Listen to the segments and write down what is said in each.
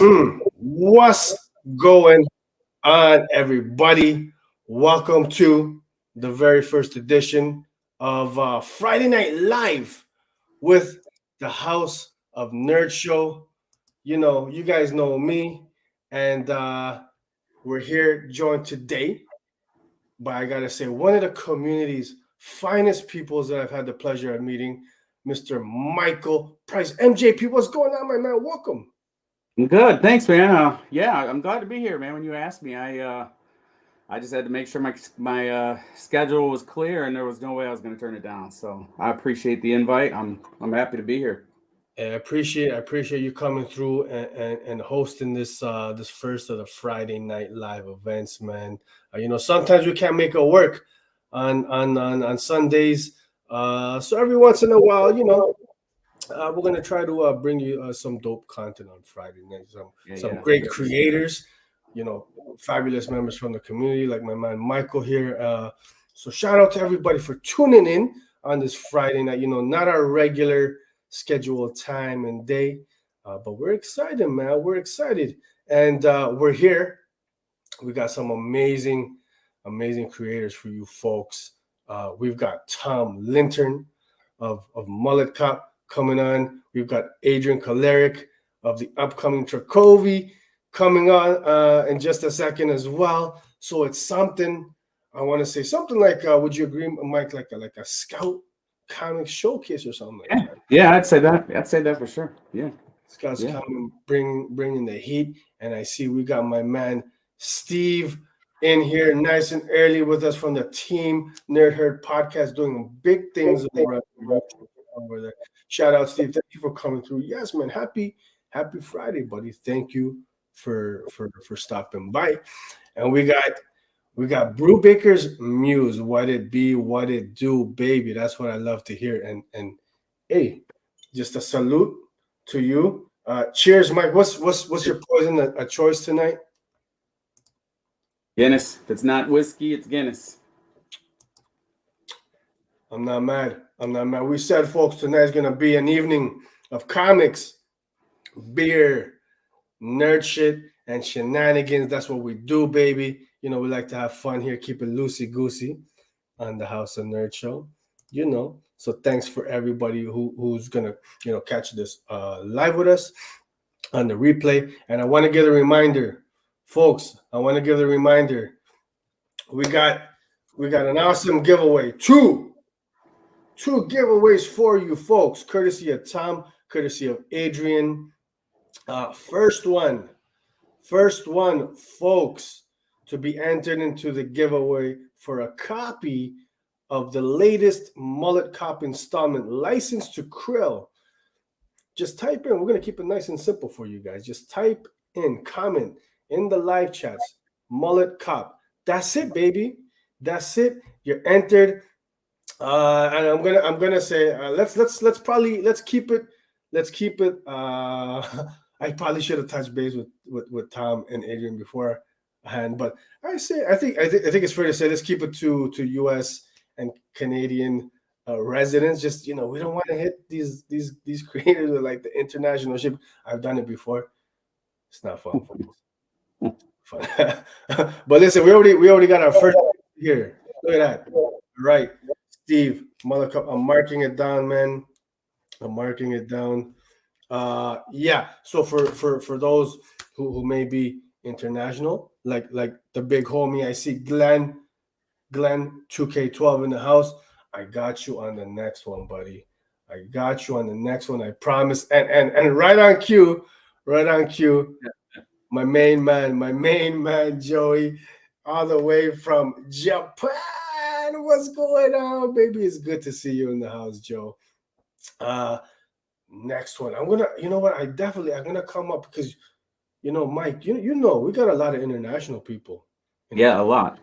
What's going on, everybody? Welcome to the very first edition of Friday Night Live with the House of Nerd Show. You know, you guys know me, and we're here joined today by, I gotta say, one of the community's finest peoples that I've had the pleasure of meeting, Mr. Michael Price. MJP, what's going on, my man? Welcome. Good, thanks, man. Yeah, I'm glad to be here, man. When you asked me, I just had to make sure my schedule was clear, and there was no way I was going to turn it down. So I appreciate the invite. I'm happy to be here. I appreciate you coming through and hosting this first of the Friday Night Live events, man. You know, sometimes we can't make it work on Sundays. So every once in a while, you know, we're gonna try to bring you some dope content on Friday night. Some great creators, you know, fabulous members from the community, like my man Michael here. So shout out to everybody for tuning in on this Friday night. You know, not our regular scheduled time and day, but we're excited, man. We're excited, and we're here. We got some amazing creators for you folks. We've got Tom Lintern of Mullet Cop coming on. We've got Adriean Koleric of the upcoming TRAKOVI coming on in just a second as well. So it's something, I want to say something like, would you agree, Mike, like a Scout comic showcase or something like that? Yeah, I'd say that. I'd say that for sure. Yeah. Scouts coming, bringing the heat. And I see we got my man Steve in here nice and early with us from the Team Nerd Herd podcast, doing big things over there. Shout out, Steve. Thank you for coming through. Yes, man. Happy Friday, buddy. Thank you for stopping by. And we got Brubaker's Muse. What it be, what it do, baby. That's what I love to hear. And hey, just a salute to you. Cheers, Mike. What's your poison a choice tonight? Guinness. If it's not whiskey, it's Guinness. I'm not mad. We said, folks, tonight's gonna be an evening of comics, beer, nerd shit, and shenanigans. That's what we do, baby. You know, we like to have fun here, keep it loosey goosey on the House of Nerd Show. You know, so thanks for everybody who's gonna catch this live with us on the replay. And I want to give a reminder, folks. We got an awesome giveaway. Two giveaways for you folks, courtesy of Tom, courtesy of Adrien. First one, folks, to be entered into the giveaway for a copy of the latest Mullet Cop installment, License to Krill. Just type in, we're going to keep it nice and simple for you guys. Just type in, comment in the live chats, Mullet Cop. That's it, baby. That's it. You're entered. And I'm gonna say let's keep it. I probably should have touched base with Tom and Adrien beforehand, but I think it's fair to say let's keep it to U.S. and Canadian residents. Just, you know, we don't want to hit these creators with like the international ship. I've done it before. It's not fun, folks. Fun. But listen, we already got our first here. Look at that. Right. Steve, Mullet Cop, I'm marking it down, man. I'm marking it down. Yeah. So for those who may be international, like the big homie, I see Glenn 2K12 in the house. I got you on the next one, buddy. I got you on the next one. I promise. And right on cue. My main man, Joey, all the way from Japan. What's going on, baby? It's good to see you in the house, Joe. Next one. I'm gonna come up because, you know, Mike, you know, we got a lot of international people. Yeah, a lot.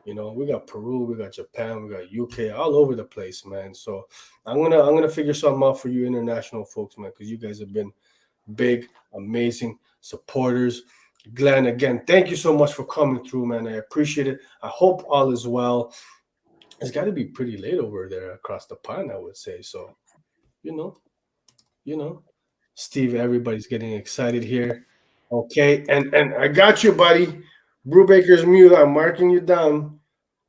You know, we got Peru, we got Japan, we got UK, all over the place, man. So I'm gonna figure something out for you international folks, man, because you guys have been big, amazing supporters. Glenn, again, thank you so much for coming through, man. I appreciate it. I hope all is well. It's got to be pretty late over there across the pond, I would say. So, you know, Steve, everybody's getting excited here. Okay, and I got you, buddy. Brubaker's mute. I'm marking you down.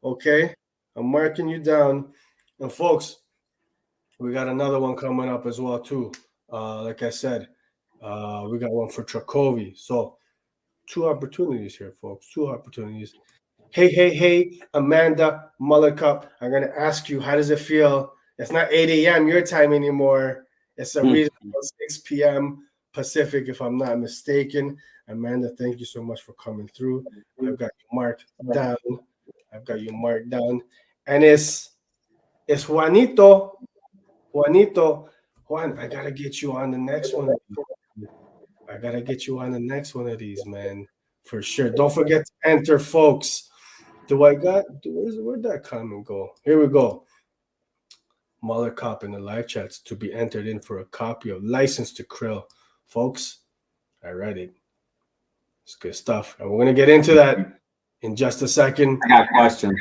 Okay, I'm marking you down. And folks, we got another one coming up as well too. Like I said, we got one for TRAKOVI. So two opportunities here, folks. Two opportunities. Hey, Amanda Mullet Cop. I'm gonna ask you, how does it feel? It's not 8 a.m. your time anymore. It's a Mm. reasonable 6 p.m. Pacific, if I'm not mistaken. Amanda, thank you so much for coming through. I've got you marked down. I've got you marked down. And it's Juanito. Juanito. Juan, I gotta get you on the next one. I gotta get you on the next one of these, man. For sure. Don't forget to enter, folks. Where'd that comment go? Here we go. Mullet Cop in the live chats to be entered in for a copy of License to Krill. Folks, I read it. It's good stuff. And we're gonna get into that in just a second. I got questions.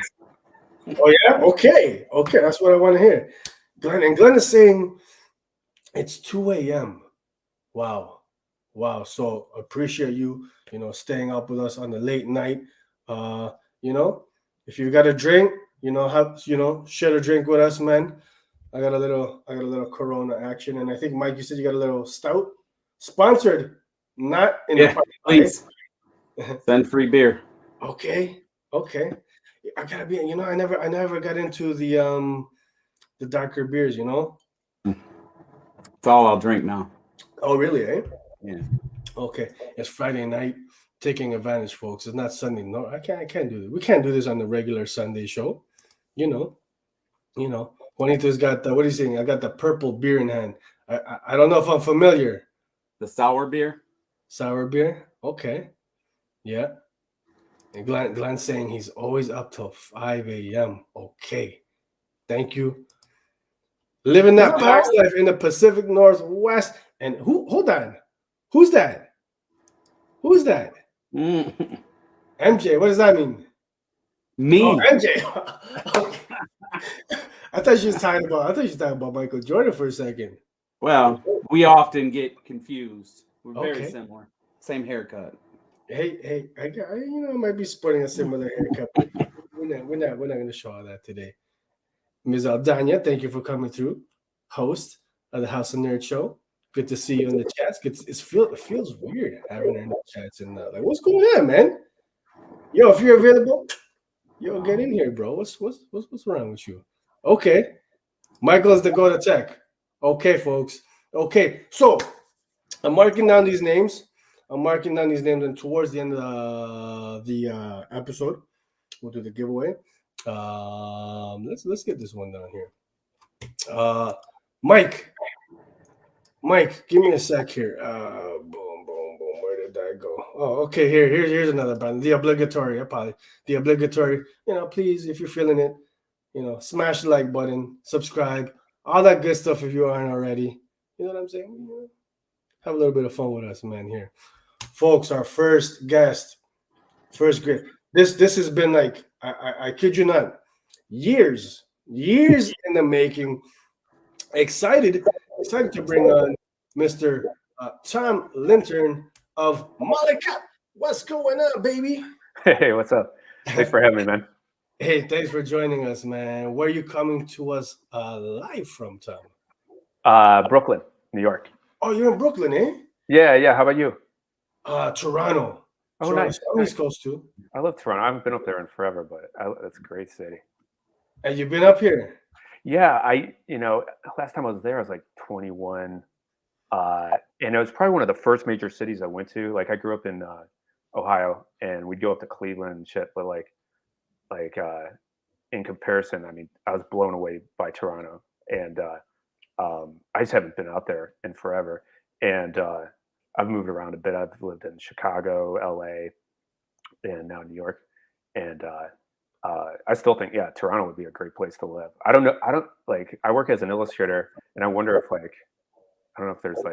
Oh yeah? Okay. Okay, that's what I want to hear. Glenn is saying it's 2 a.m. Wow. Wow. So appreciate you, staying up with us on the late night. If you got a drink, share a drink with us, man. I got a little Corona action, and I think Mike, you said you got a little stout, sponsored, not in the party. Please send free beer. Okay. I gotta be. I never got into the darker beers. It's all I'll drink now. Oh really? Eh? Yeah. Okay. It's Friday night. Taking advantage, folks. It's not Sunday. No, I can't do this. We can't do this on the regular Sunday show. Juanito's got the, what are you saying? I got the purple beer in hand. I don't know if I'm familiar. The sour beer? Sour beer? Okay. Yeah. And Glenn's saying he's always up till 5 a.m. Okay. Thank you. Living that past life in the Pacific Northwest. And hold on. Who's that? Who's that? MJ, what does that mean? Me. Oh, MJ. Okay. I thought you was talking about Michael Jordan for a second. Well, we often get confused. We're very similar. Same haircut. Hey, I might be sporting a similar haircut. We're not going to show all that today. Ms. Aldana, thank you for coming through. Host of the House of Nerd Show. Good to see you in the chats. It feels weird having her in the chats and like, what's going on, man? Yo, if you're available, get in here, bro. What's wrong with you? Okay, Michael's the go to tech. Okay, folks. Okay, so I'm marking down these names. And towards the end of the episode, we'll do the giveaway. Let's get this one down here. Mike, give me a sec here. Boom. Where did that go? Oh, okay. Here's another band. The obligatory. Please, if you're feeling it, smash the like button, subscribe, all that good stuff if you aren't already. You know what I'm saying? Have a little bit of fun with us, man. Here, folks. Our first guest, This has been like I kid you not, years in the making. Excited to bring on Mr. Tom Lintern of Mullet Cop. What's going on, baby? Hey, what's up? Thanks for having me, man. Hey, thanks for joining us, man. Where are you coming to us live from, Tom? Brooklyn, New York. Oh, you're in Brooklyn, eh? Yeah. How about you? Toronto. Oh, Toronto's nice. on the East Coast too. I love Toronto. I haven't been up there in forever, but it's a great city. And you've been up here? Yeah, last time I was there, I was like 21. And it was probably one of the first major cities I went to. Like I grew up in Ohio, and we'd go up to Cleveland and shit. But like in comparison, I mean, I was blown away by Toronto, and I just haven't been out there in forever. And I've moved around a bit. I've lived in Chicago, LA, and now New York. And I still think, Toronto would be a great place to live. I don't know. I work as an illustrator, and I wonder if I don't know if there's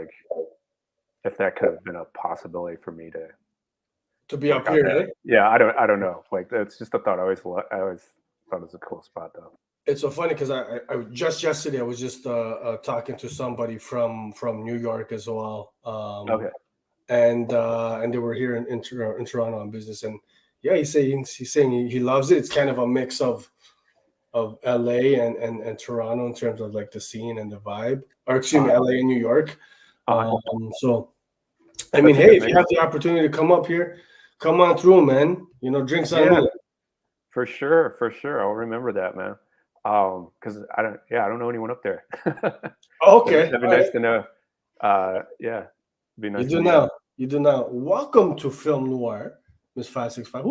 if that could have been a possibility for me to be up here, eh? Yeah, I don't know. It's just a thought. I always thought it was a cool spot, though. It's so funny because I just yesterday I was just talking to somebody from New York as well. Okay. and they were here in Toronto on business. And yeah, he's saying he loves it. It's kind of a mix of LA and Toronto in terms of like the scene and the vibe, or excuse me, LA and New York. So I mean, hey, if you have the opportunity to come up here, come on through, man. You know, drinks on me. For sure. I'll remember that, man. Because I don't know anyone up there. Okay, that'd be nice to know. Yeah, be nice. You do now. Welcome to Film Noir, Miss 565.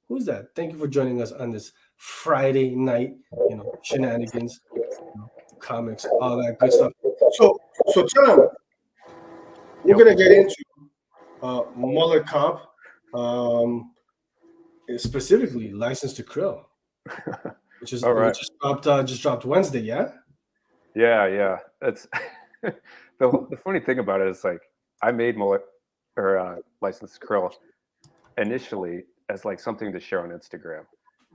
Who's that? Thank you for joining us on this Friday night. You know, shenanigans, comics, all that good stuff. So Tom, we're gonna get into Mullet Cop, specifically License to Krill, which is just dropped Wednesday. Yeah. That's the funny thing about it is, like, I made Mullet or License to Krill initially as like something to share on Instagram,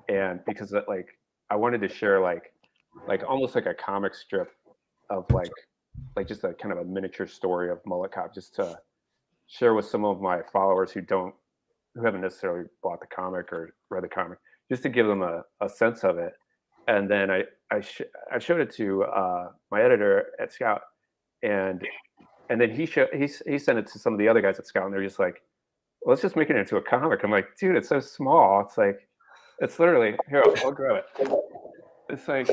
and because that, like, I wanted to share like almost like a comic strip of like just a kind of a miniature story of Mullet Cop, just to share with some of my followers who haven't necessarily bought the comic or read the comic, just to give them a sense of it. And then I showed it to my editor at Scout, and then he sent it to some of the other guys at Scout, and they're just like, well, let's just make it into a comic. I'm like, dude, it's so small. It's like, it's literally, here, I'll grab it. It's like,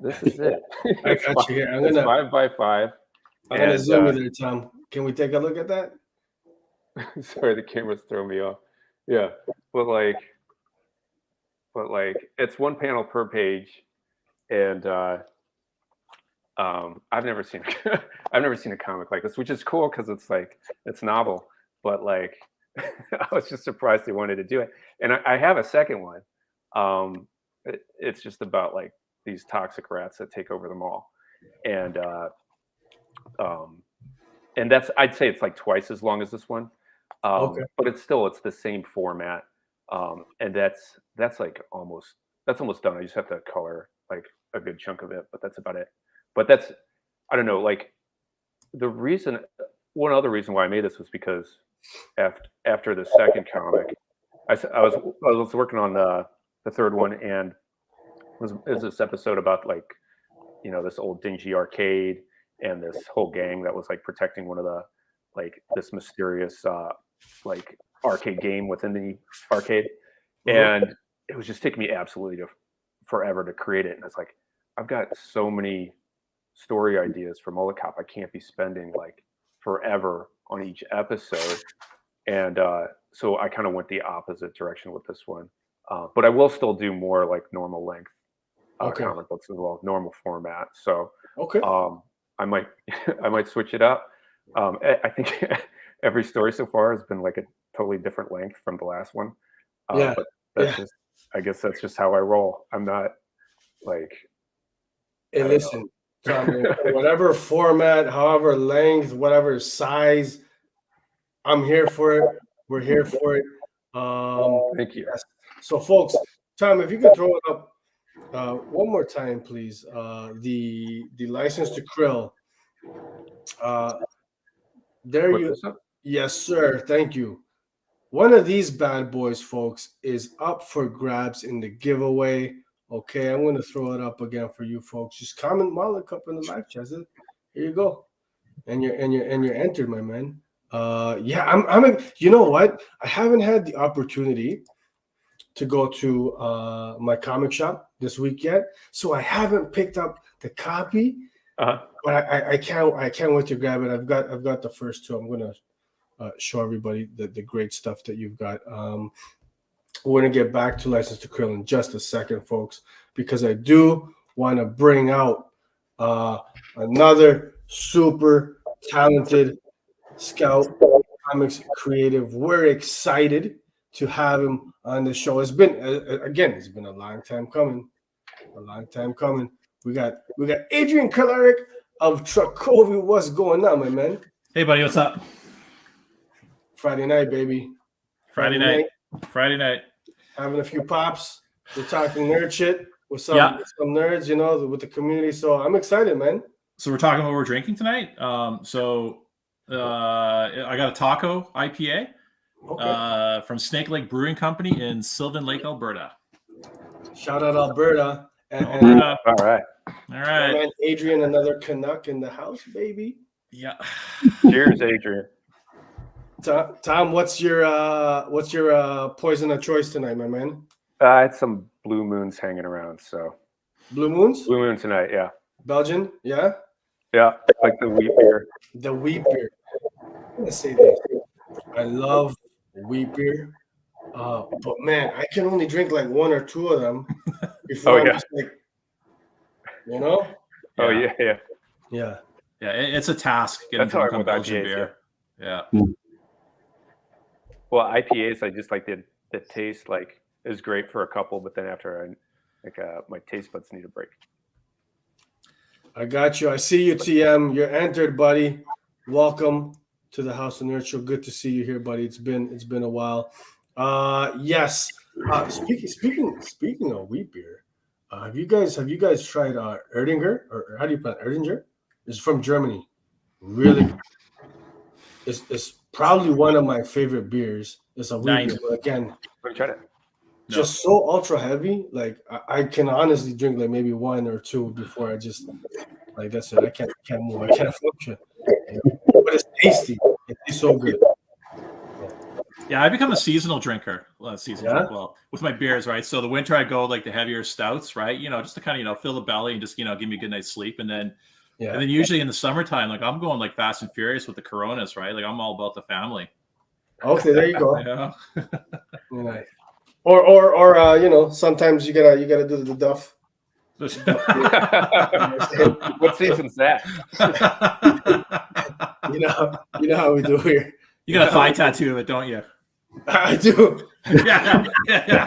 this is it. I got you here. It's 5 by 5. I'm gonna zoom you there, Tom. Can we take a look at that? Sorry, the camera's throwing me off. Yeah, but like it's one panel per page, and I've never seen a comic like this, which is cool because it's like, it's novel, but like I was just surprised they wanted to do it. And I have a second one. It's just about like these toxic rats that take over the mall, and that's, I'd say it's like twice as long as this one, but it's the same format, and that's almost done. I just have to color like a good chunk of it, but that's about it. But that's, I don't know, like one other reason why I made this was because after the second comic, I was working on the third one, and it was this episode about, like, you know, this old dingy arcade and this whole gang that was like protecting one of the, like, this mysterious like arcade game within the arcade, and it was just taking me absolutely forever to create it. And it's like, I've got so many story ideas for Mullet Cop. I can't be spending like forever on each episode, and so I kind of went the opposite direction with this one. But I will still do more like normal length comic books as well, normal format. So I might switch it up. I think every story so far has been like a totally different length from the last one. But that's just, I guess that's just how I roll. I'm not like, hey, listen, Tom, whatever format, however length, whatever size, I'm here for it. We're here for it. Thank you. So, folks, Tom, if you could throw it up one more time, please. The License to Krill. There you. Yes, sir. Thank you. One of these bad boys, folks, is up for grabs in the giveaway. Okay, I'm going to throw it up again for you folks. Just comment Mullet Cop in the live chat. Here you go, and you're entered, my man. I'm. You know what? I haven't had the opportunity to go to my comic shop this week yet, so I haven't picked up the copy. But I can't wait to grab it. I've got the first two. I'm gonna show everybody the great stuff that you've got. We're going to get back to License to Krill in just a second, folks, because I do want to bring out another super talented Scout Comics creative. We're excited to have him on the show. It's been a long time coming. We got Adriean Koleric of TRAKOVI. What's going on, my man? Hey, buddy, what's up? Friday night, baby. Friday night. Having a few pops. We're talking nerd shit with some nerds, you know, with the community. So I'm excited, man. So we're talking about what we're drinking tonight. I got a taco IPA from Snake Lake Brewing Company in Sylvan Lake, Alberta. Shout out Alberta. And Alberta. All right. All right. man, Adrien, another Canuck in the house, baby. Yeah. Cheers, Adrien. Tom, what's your poison of choice tonight, my man? I had some blue moons hanging around, so Blue Moons? blue moon tonight. Yeah, Belgian? Yeah? yeah, like the wheat beer. The wheat beer. I'm gonna say this. I love wheat beer. But man, I can only drink like one or two of them before I'm just like, you know? Oh yeah. Yeah. Yeah, it's a task getting That's how drunk I'm on with Belgian IPAs, beer. Yeah. Well, IPAs, I just like the taste. Like is great for a couple, but then after my taste buds need a break. I got you. I see you, TM. You're entered, buddy. Welcome to the House of Nerd Show. Good to see you here, buddy. It's been a while. Yes. Speaking of wheat beer, have you guys tried Erdinger, or how do you pronounce Erdinger? It's from Germany. Really good. It's probably one of my favorite beers. It's a wheat beer, but again, Let me try it. just so ultra heavy. Like I can honestly drink like maybe one or two before I just like that's it. I can't move. I can't function. But it's tasty. It's so good. Yeah, I become a seasonal drinker. Yeah? Well, with my beers, right? So the winter I go like the heavier stouts, right? Just to kind of fill the belly and just give me a good night's sleep. And then usually in the summertime, like I'm going like fast and furious with the Coronas, right? Like I'm all about the family. Okay, there you go. Yeah. Nice. Or sometimes you gotta do the duff. What season's that? You know how we do here. You got a thigh tattoo of it, don't you? I do. Yeah,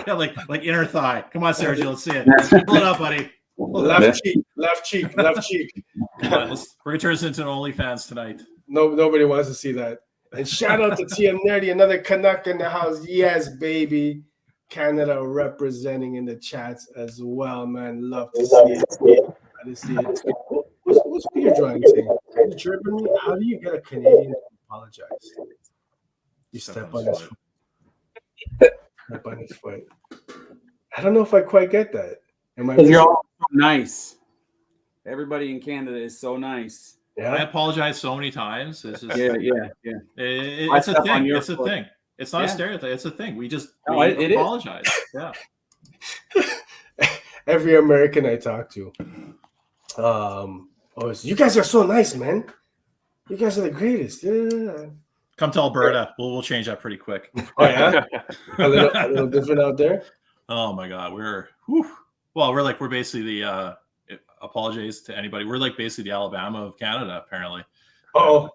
like inner thigh. Come on, Sergio, let's see it. Pull it up, buddy. Left cheek. Come on, we're gonna turn this into an OnlyFans tonight. Nobody wants to see that. And shout out to TM Nerdy, another Canuck in the house. Yes, baby. Canada representing in the chats as well, man. Love to see it. I didn't see it. What's beer drawing saying? In Germany, how do you get a Canadian to apologize? You step on his foot. Step on his foot. I don't know if I quite get that. Because you're all so nice. Everybody in Canada is so nice. Yeah. I apologize so many times. It's just, Yeah. It's a thing. It's a thing. It's not a stereotype. It's a thing. We just apologize. Yeah. Every American I talk to, you guys are so nice, man. You guys are the greatest. Yeah. Come to Alberta. We'll change that pretty quick. Oh yeah, a little different out there. Oh my God, we're basically the apologize to anybody. We're like basically the Alabama of Canada, apparently. Oh.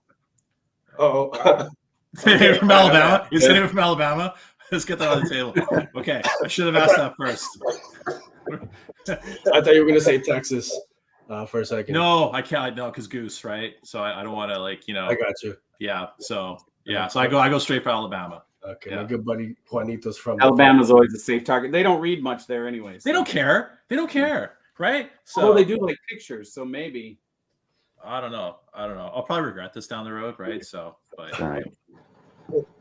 From Alabama? Is anyone from Alabama? Let's get that on the table. Okay, I should have asked that first. I thought you were gonna say Texas for a second. No, I can't. No, because Goose, right? So I don't want to I got you. Yeah. So I go straight for Alabama. Okay, my good buddy Juanito's from Alabama's always a safe target. They don't read much there, anyways. They don't care. Right? So they do like pictures. So maybe. I don't know. I'll probably regret this down the road, right? So, but all right.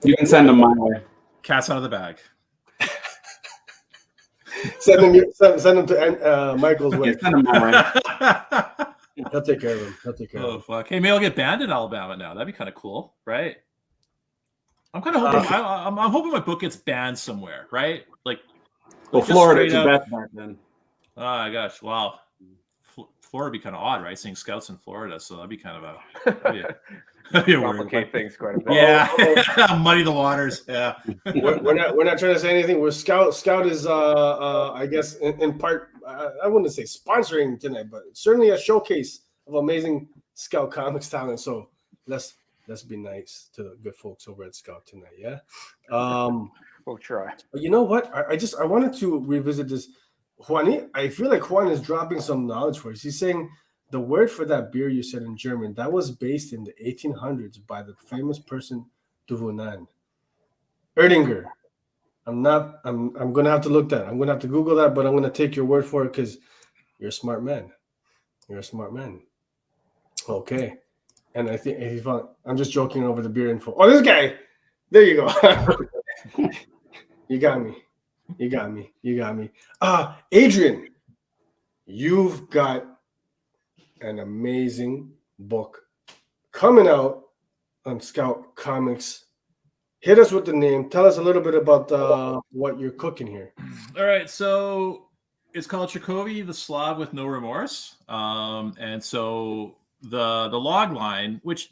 You can send them my way. Cat's out of the bag. Send them to Michael's way. Send them my way. He'll take care of him. Oh fuck! Hey, maybe I'll get banned in Alabama now. That'd be kind of cool, right? I'm kind of hoping. I'm hoping my book gets banned somewhere, right? Like, Florida's the best back then. Oh my gosh! Wow, Florida would be kind of odd, right? Seeing scouts in Florida, so that'd be kind of that'd be complicate things quite a bit. Yeah, muddy the waters. Yeah, we're not trying to say anything. We're Scout is I guess in part I wouldn't say sponsoring tonight, but certainly a showcase of amazing Scout comics talent. So let's be nice to the good folks over at Scout tonight. Yeah. We'll try. You know what? I wanted to revisit this. Juan, I feel like Juan is dropping some knowledge for us. He's saying the word for that beer you said in German, that was based in the 1800s by the famous person Duvunan. Erdinger. I'm gonna have to look that. I'm gonna have to Google that, but I'm gonna take your word for it because you're a smart man. Okay. And I think he's fun. I'm just joking over the beer info. Oh, this guy. There you go. You got me. You got me. You got me. Adriean, you've got an amazing book coming out on Scout Comics. Hit us with the name. Tell us a little bit about what you're cooking here. All right, so it's called TRAKOVI, the Slav with no remorse. And so the log line, which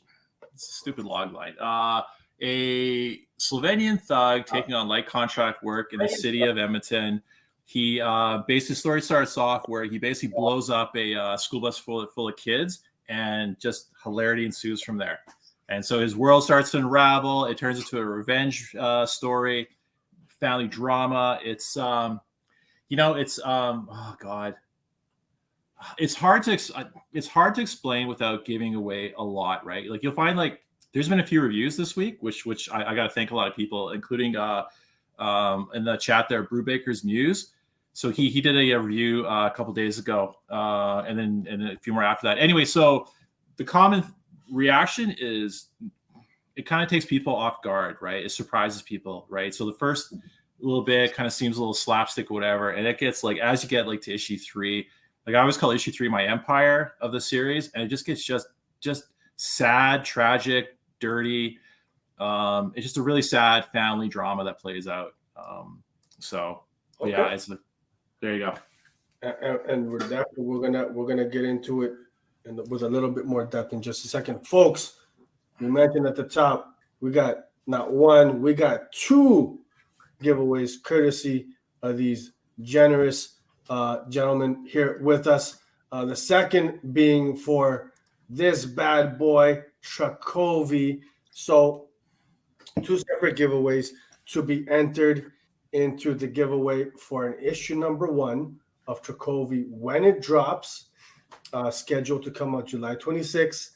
it's a stupid log line, a Slovenian thug taking on light contract work in the city of Edmonton. He basically, the story starts off where he basically blows up a school bus full of kids, and just hilarity ensues from there. And so his world starts to unravel. It turns into a revenge story, family drama. It's oh God, it's hard to explain without giving away a lot, right? Like you'll find like there's been a few reviews this week, which I got to thank a lot of people, including in the chat there, Brubaker's Muse. So he did a review a couple days ago, and then a few more after that. Anyway, so the common reaction is it kind of takes people off guard, right? It surprises people, right? So the first little bit kind of seems a little slapstick or whatever, and it gets like as you get like to issue 3, like I always call issue 3 my empire of the series, and it just gets just sad, tragic, dirty. It's just a really sad family drama that plays out. Okay. Yeah, there you go. And we're gonna get into it with a little bit more depth in just a second, folks. We mentioned at the top we got not one, we got 2 giveaways courtesy of these generous gentlemen here with us. The second being for this bad boy TRAKOVI. So 2 separate giveaways to be entered into the giveaway for an issue number 1 of TRAKOVI when it drops, scheduled to come out July 26th.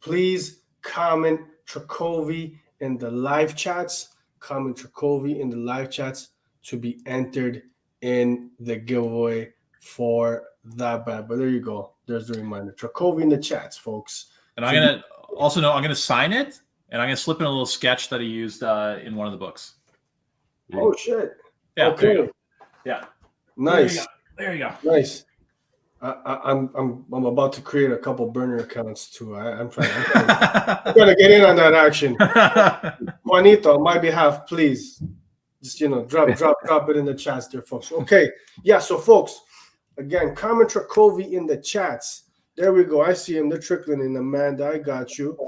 Please comment TRAKOVI in the live chats. Comment TRAKOVI in the live chats to be entered in the giveaway for that bad. But there you go. There's the reminder. TRAKOVI in the chats, folks. And I'm gonna sign it, and I'm gonna slip in a little sketch that he used in one of the books. Oh shit! Yeah. Okay. Yeah. Nice. There you go. Nice. I'm about to create a couple burner accounts too. I'm trying to get in on that action. Juanito, on my behalf, please, just drop it in the chats there, folks. Okay, yeah. So, folks, again, comment TRAKOVI in the chats. There we go. I see him. They're trickling in. Amanda, I got you.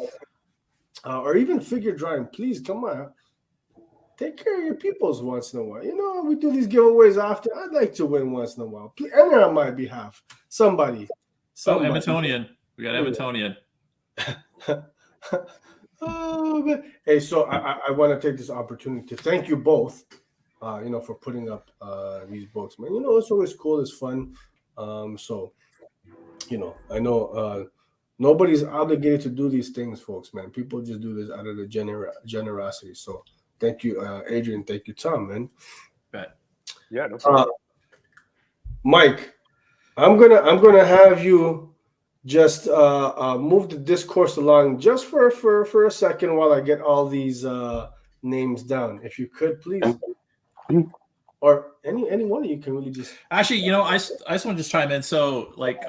Or even figure drawing. Please come on. Take care of your peoples once in a while. We do these giveaways often. I'd like to win once in a while. Please, enter on my behalf. Somebody. Oh, Edmontonian. We got Edmontonian. Oh, man. Hey, so I want to take this opportunity to thank you both, for putting up these books, man. It's always cool. It's fun. So, I know nobody's obligated to do these things, folks, man. People just do this out of the generosity. So, thank you, Adriean. Thank you, Tom, man. Bet. Yeah, no problem. Mike, I'm gonna have you just move the discourse along just for a second while I get all these names down. If you could, please. Or any one of you can really just actually, I just want to just chime in. So like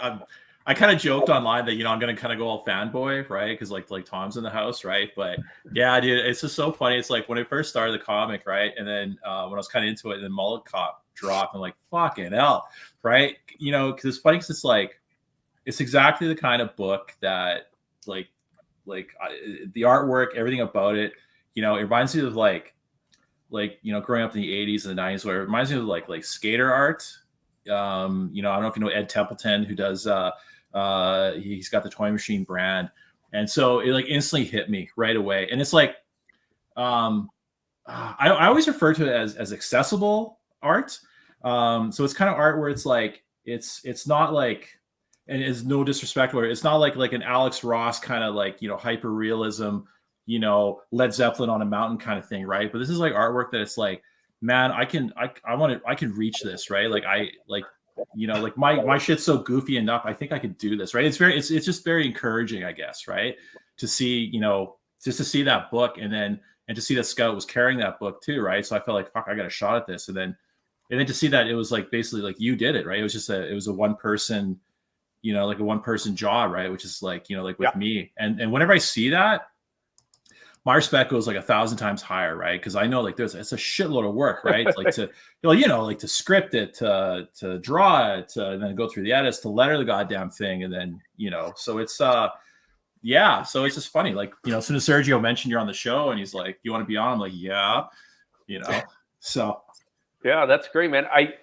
I kind of joked online that I'm gonna kind of go all fanboy, right? Because like Tom's in the house, right? But yeah, dude, it's just so funny. It's like when I first started the comic, right? And then when I was kind of into it, and then Mullet Cop dropped, I'm like, fucking hell, right? Because it's funny because it's like it's exactly the kind of book that the artwork, everything about it, it reminds me of like growing up in the 80s and the 90s, where it reminds me of like skater art. I don't know if you know Ed Templeton, who does he's got the Toy Machine brand, and so it like instantly hit me right away. And it's like I always refer to it as accessible art. So it's kind of art where it's like it's not like, and it's no disrespect, where it's not like an Alex Ross kind of like hyper realism, Led Zeppelin on a mountain kind of thing, right? But this is like artwork that it's like, man, I can reach this, right? Like you know, like my shit's so goofy enough. I think I could do this, right? It's just very encouraging, I guess, right? To see, you know, just to see that book and to see that Scout was carrying that book too, right? So I felt like, fuck, I got a shot at this. And then to see that it was like basically like you did it, right? It was a one person, you know, like a one person job, right? Which is like, you know, like with me. And whenever I see that, my respect goes like 1,000 times higher, right? Because I know like it's a shitload of work, right? Like to, you know, like to script it, to draw it, and then go through the edits, to letter the goddamn thing, and then, you know, so it's yeah, so it's just funny, like, you know, as soon as Sergio mentioned you're on the show, and he's like, "You want to be on?" I'm like, "Yeah," you know, so yeah, that's great, man. I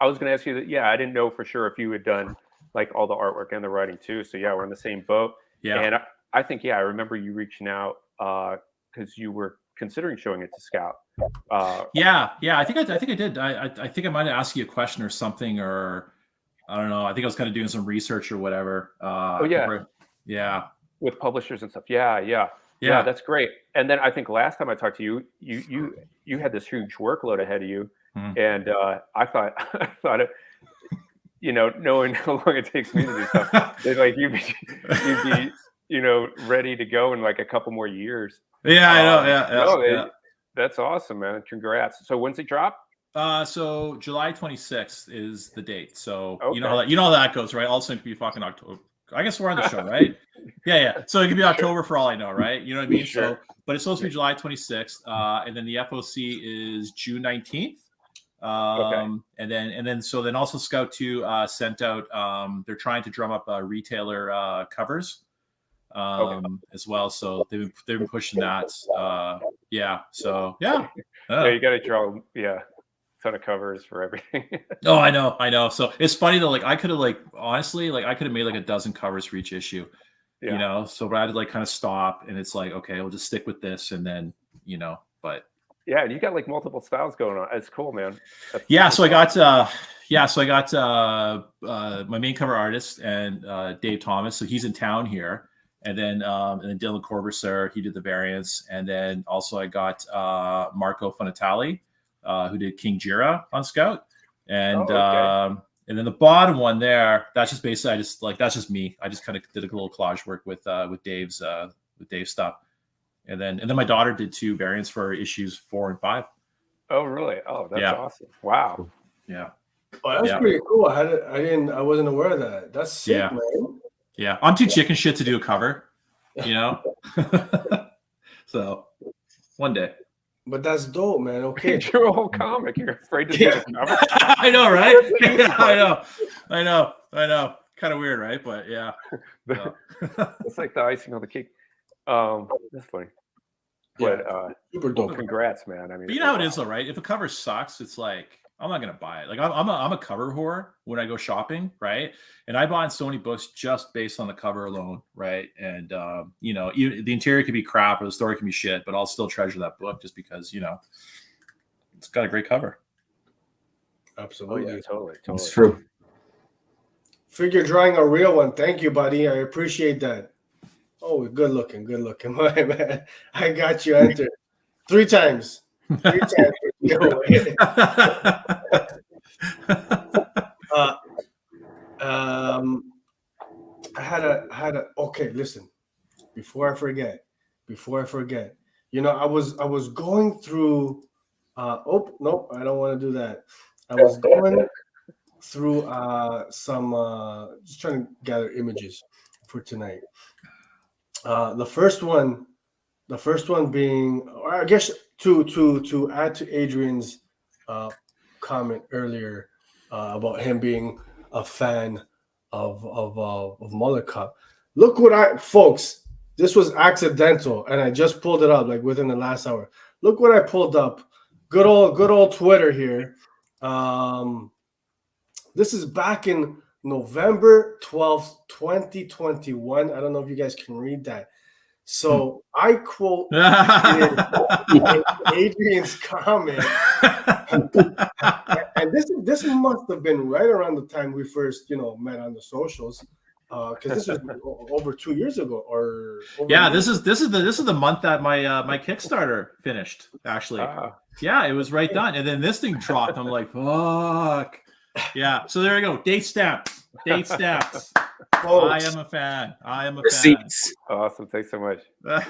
was going to ask you that. Yeah, I didn't know for sure if you had done like all the artwork and the writing too. So yeah, we're in the same boat. Yeah, and I think, yeah, I remember you reaching out because you were considering showing it to Scout. Yeah, I think I did. I think I might have asked you a question or something, or I don't know. I think I was kind of doing some research or whatever. Yeah, with publishers and stuff. Yeah, that's great. And then I think last time I talked to you, you had this huge workload ahead of you, and I thought it, you know, knowing how long it takes me to do stuff, that like you'd be you know, ready to go in like a couple more years. Yeah, I know. Yeah. That's awesome, man. Congrats. So when's it drop? So July 26th is the date. So Okay. you know how that goes, right? Also, it could be fucking October. I guess we're on the show, right? Yeah. So it could be October for all I know, right? You know what I mean? Sure. So, but it's supposed to be July 26th, and then the FOC is June 19th. Okay. And then also Scout 2 sent out. They're trying to drum up retailer covers. As well, so they've been pushing that. Yeah, so yeah. Yeah, you got to draw a ton of covers for everything. Oh, I know. So it's funny though. Like I could have honestly I could have made like a dozen covers for each issue. Yeah. You know, so I had to like kind of stop, and it's like, okay, we'll just stick with this, and then, you know, but yeah, you got like multiple styles going on. It's cool, man. So I got my main cover artist and Dave Thomas. So he's in town here. And then Dylan Corbusier, he did the variants. And then also I got Marco Funatali, who did King Jira on Scout. And and then the bottom one there, that's just basically that's just me. I just kind of did a little collage work with Dave's stuff. And then my daughter did 2 variants for issues 4 and 5. Oh really? Oh, that's awesome. Wow. Yeah. Oh, that's pretty cool. I wasn't aware of that. That's sick, man. Yeah, I'm too chicken shit to do a cover, you know. So one day. But that's dope, man. Okay, your whole comic. You're afraid to do a cover. I know, right? Yeah, I know. Kind of weird, right? But yeah, it's like the icing on the cake. That's funny. But super dope. Congrats, man. I mean, but you know how it is, though, right? If a cover sucks, it's like, I'm not gonna buy it. Like I'm a cover whore when I go shopping, right? And I bought so many books just based on the cover alone, right? And you know, the interior could be crap or the story can be shit, but I'll still treasure that book just because, you know, it's got a great cover. Absolutely. Oh, yeah, totally. It's true. Figure drawing a real one. Thank you, buddy. I appreciate that. Oh, good looking. My man. I got you entered 3 times. 3 times. I had a okay, listen, before I forget, you know, I was going through oh nope, I don't want to do that. I was going through some just trying to gather images for tonight. The first one being, or I guess to add to Adrian's comment earlier about him being a fan of Mullet Cop. Look what folks, this was accidental, and I just pulled it up like within the last hour. Look what I pulled up. Good old Twitter here. This is back in November 12th, 2021. I don't know if you guys can read that. So I quote Adrian's comment, and this must have been right around the time we first, you know, met on the socials, because this was over 2 years ago. Or this is the month that my Kickstarter finished, actually. Yeah, it was right done, and then this thing dropped. I'm like, fuck. Yeah. So there you go. Date stamps. Date stamps. I Folks. am a fan. I am a Receipts. Awesome. Thanks so much. fan.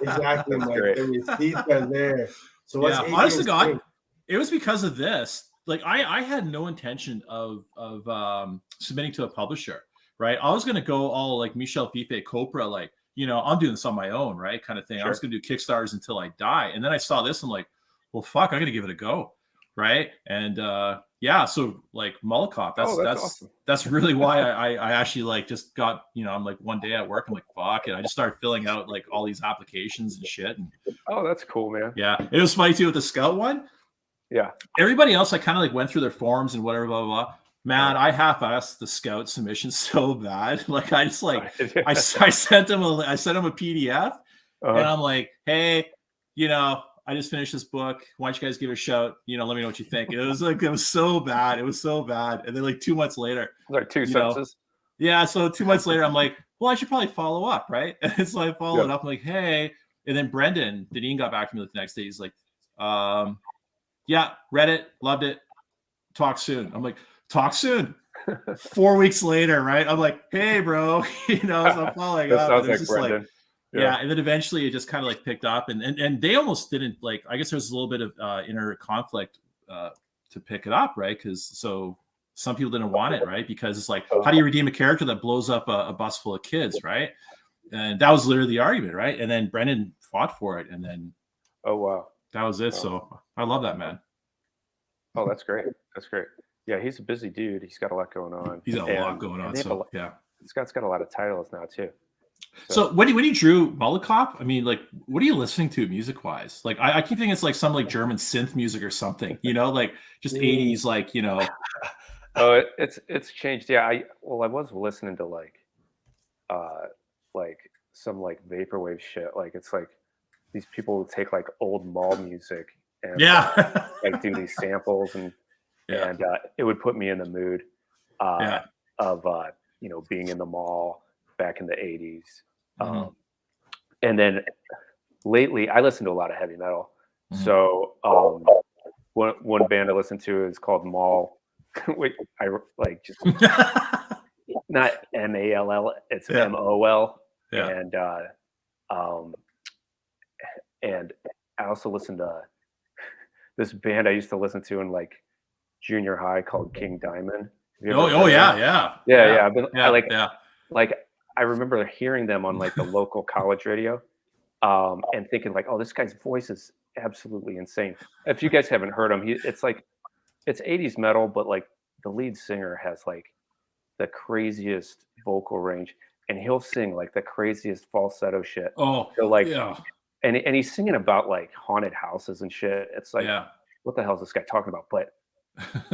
Exactly, That's Mike. great. The receipts are there. So what's Yeah, honest to Adrian's God, thing? it was because of this. Like I had no intention of submitting to a publisher, right? I was gonna go all like Michel Fife Copra, like, you know, I'm doing this on my own, right? Kind of thing. I was gonna do Kickstarters until I die. And then I saw this, I'm like, well, fuck, I'm gonna give it a go. Right. And yeah, so like Mullet Cop, that's awesome. that's really why I actually like just got, you know, I'm like one day at work, I'm like, fuck it. I just started filling out like all these applications and shit. And Oh, that's cool, man. yeah, it was funny too with the Scout one. Yeah. Everybody else, I kind of like went through their forms and whatever, blah, blah, blah. Man, I half-assed the Scout submission so bad. Like I just like I sent him a PDF and I'm like, hey, you know, I just finished this book. Why don't you guys give it a shout? You know, let me know what you think. It was so bad. It was so bad. And then like 2 months later, Like 2 sentences. Yeah. So 2 months later, I'm like, well, I should probably follow up, right? And so I followed up. I'm like, hey. And then Brendan, the dean, got back to me the next day. He's like, yeah, read it, loved it. Talk soon. I'm like, talk soon. 4 weeks later, right? I'm like, hey, bro, you know, so I'm following That up. sounds And it was like just Brendan. like, yeah, and then eventually it just kind of like picked up, and they almost didn't like. I guess there's a little bit of inner conflict to pick it up, right? Because so some people didn't want it, right? Because it's like, how do you redeem a character that blows up a bus full of kids, right? And that was literally the argument, right? And then Brendan fought for it, and then Oh, wow. that was it. So I love that man. Oh, that's great. That's great. Yeah, he's a busy dude. He's got a lot going on. He's got a lot going on. So yeah, Scott's got a lot of titles now too. So when you drew Mullet Cop, I mean, like, what are you listening to music wise? Like, I keep thinking it's like some like German synth music or something, you know, like just 80s, like, you know. Oh, it's changed. Yeah, I was listening to like some like vaporwave shit. Like it's like these people who take like old mall music and like do these samples and it would put me in the mood of you know, being in the mall back in the 80s. And then lately I listen to a lot of heavy metal. So one band I listen to is called Mall. Wait, I like just not MALL, it's MOL. And I also listen to this band I used to listen to in like junior high called King Diamond. I remember hearing them on like the local college radio and thinking like, oh, this guy's voice is absolutely insane. If you guys haven't heard him, it's 80s metal, but like the lead singer has like the craziest vocal range and he'll sing like the craziest falsetto shit. And he's singing about like haunted houses and shit. It's like, what the hell is this guy talking about? But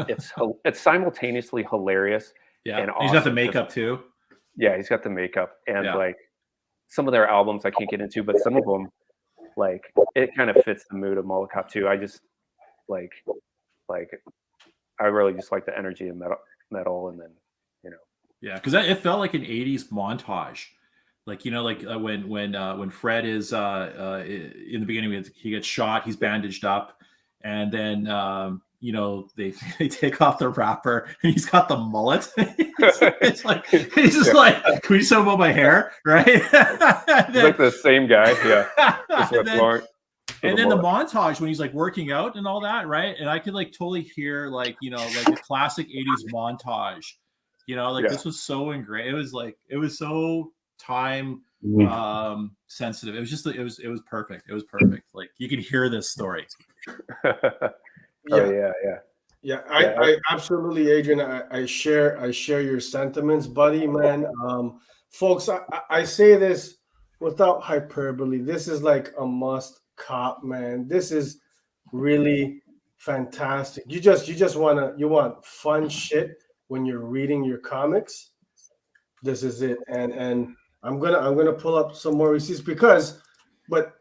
it's simultaneously hilarious. And awesome. He's got the makeup too. Yeah, he's got the makeup and like some of their albums I can't get into, but some of them like it kind of fits the mood of Mullet Cop too. I just like I really just like the energy of metal and then, you know. Yeah, because it felt like an 80s montage. Like, you know, like when Fred is in the beginning, he gets shot, he's bandaged up, and then you know, they take off the wrapper and he's got the mullet. It's like he's just like, can we talk about my hair, right? He's like the same guy, And then the montage when he's like working out and all that, right? And I could like totally hear like, you know, like a classic 80s montage. You know, like this was so ingrained. It was so time sensitive. It was just it was perfect. It was perfect. Like you could hear this story. I absolutely, Adrian. I share your sentiments, buddy, man. Folks, I say this without hyperbole. This is like a must cop, man. This is really fantastic. You want fun shit when you're reading your comics. This is it. And I'm gonna pull up some more receipts but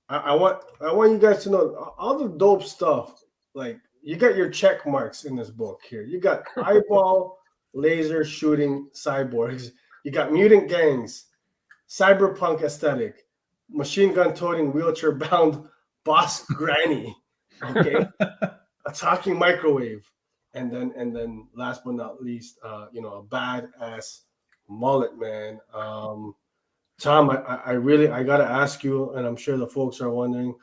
I want you guys to know all the dope stuff. Like you got your check marks in this book here. You got eyeball laser shooting cyborgs. You got mutant gangs, cyberpunk aesthetic, machine gun toting wheelchair bound boss granny. Okay, a talking microwave, and then last but not least, you know, a badass mullet, man. Tom, I really gotta ask you, and I'm sure the folks are wondering,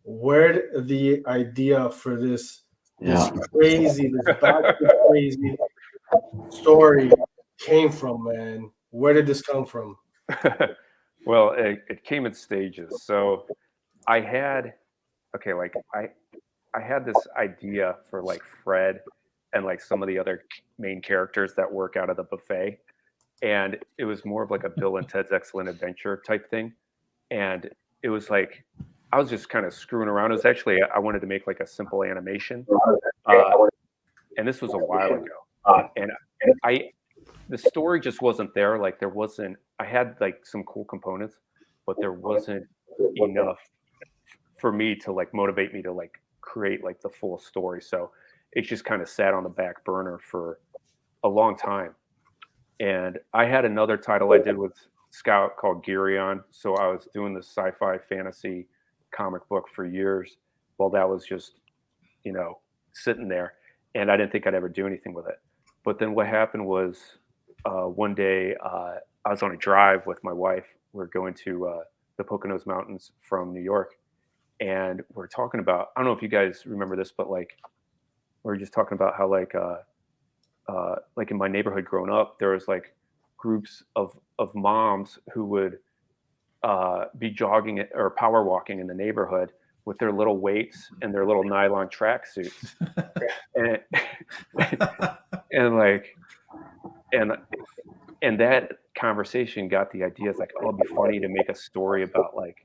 where did the idea for this crazy, this batshit crazy story came from, man? Where did this come from? Well, it came in stages. So I had, okay, like I had this idea for like Fred and like some of the other main characters that work out of the buffet. And it was more of like a Bill and Ted's Excellent Adventure type thing. And it was like, I was just kind of screwing around. It was actually, I wanted to make like a simple animation. And this was a while ago. And the story just wasn't there. Like there wasn't, I had like some cool components, but there wasn't enough for me to like motivate me to like create like the full story. So it just kind of sat on the back burner for a long time. And I had another title I did with Scout called Gearion. So I was doing this sci-fi fantasy comic book for years. Well, that was just, you know, sitting there, and I didn't think I'd ever do anything with it. But then what happened was one day I was on a drive with my wife. We're going to the Poconos Mountains from New York, and we're talking about, I don't know if you guys remember this, but like we're just talking about how like in my neighborhood growing up, there was like groups of moms who would be jogging or power walking in the neighborhood with their little weights and their little nylon track suits. and like, and that conversation got the idea. It's like, oh, it'd be funny to make a story about like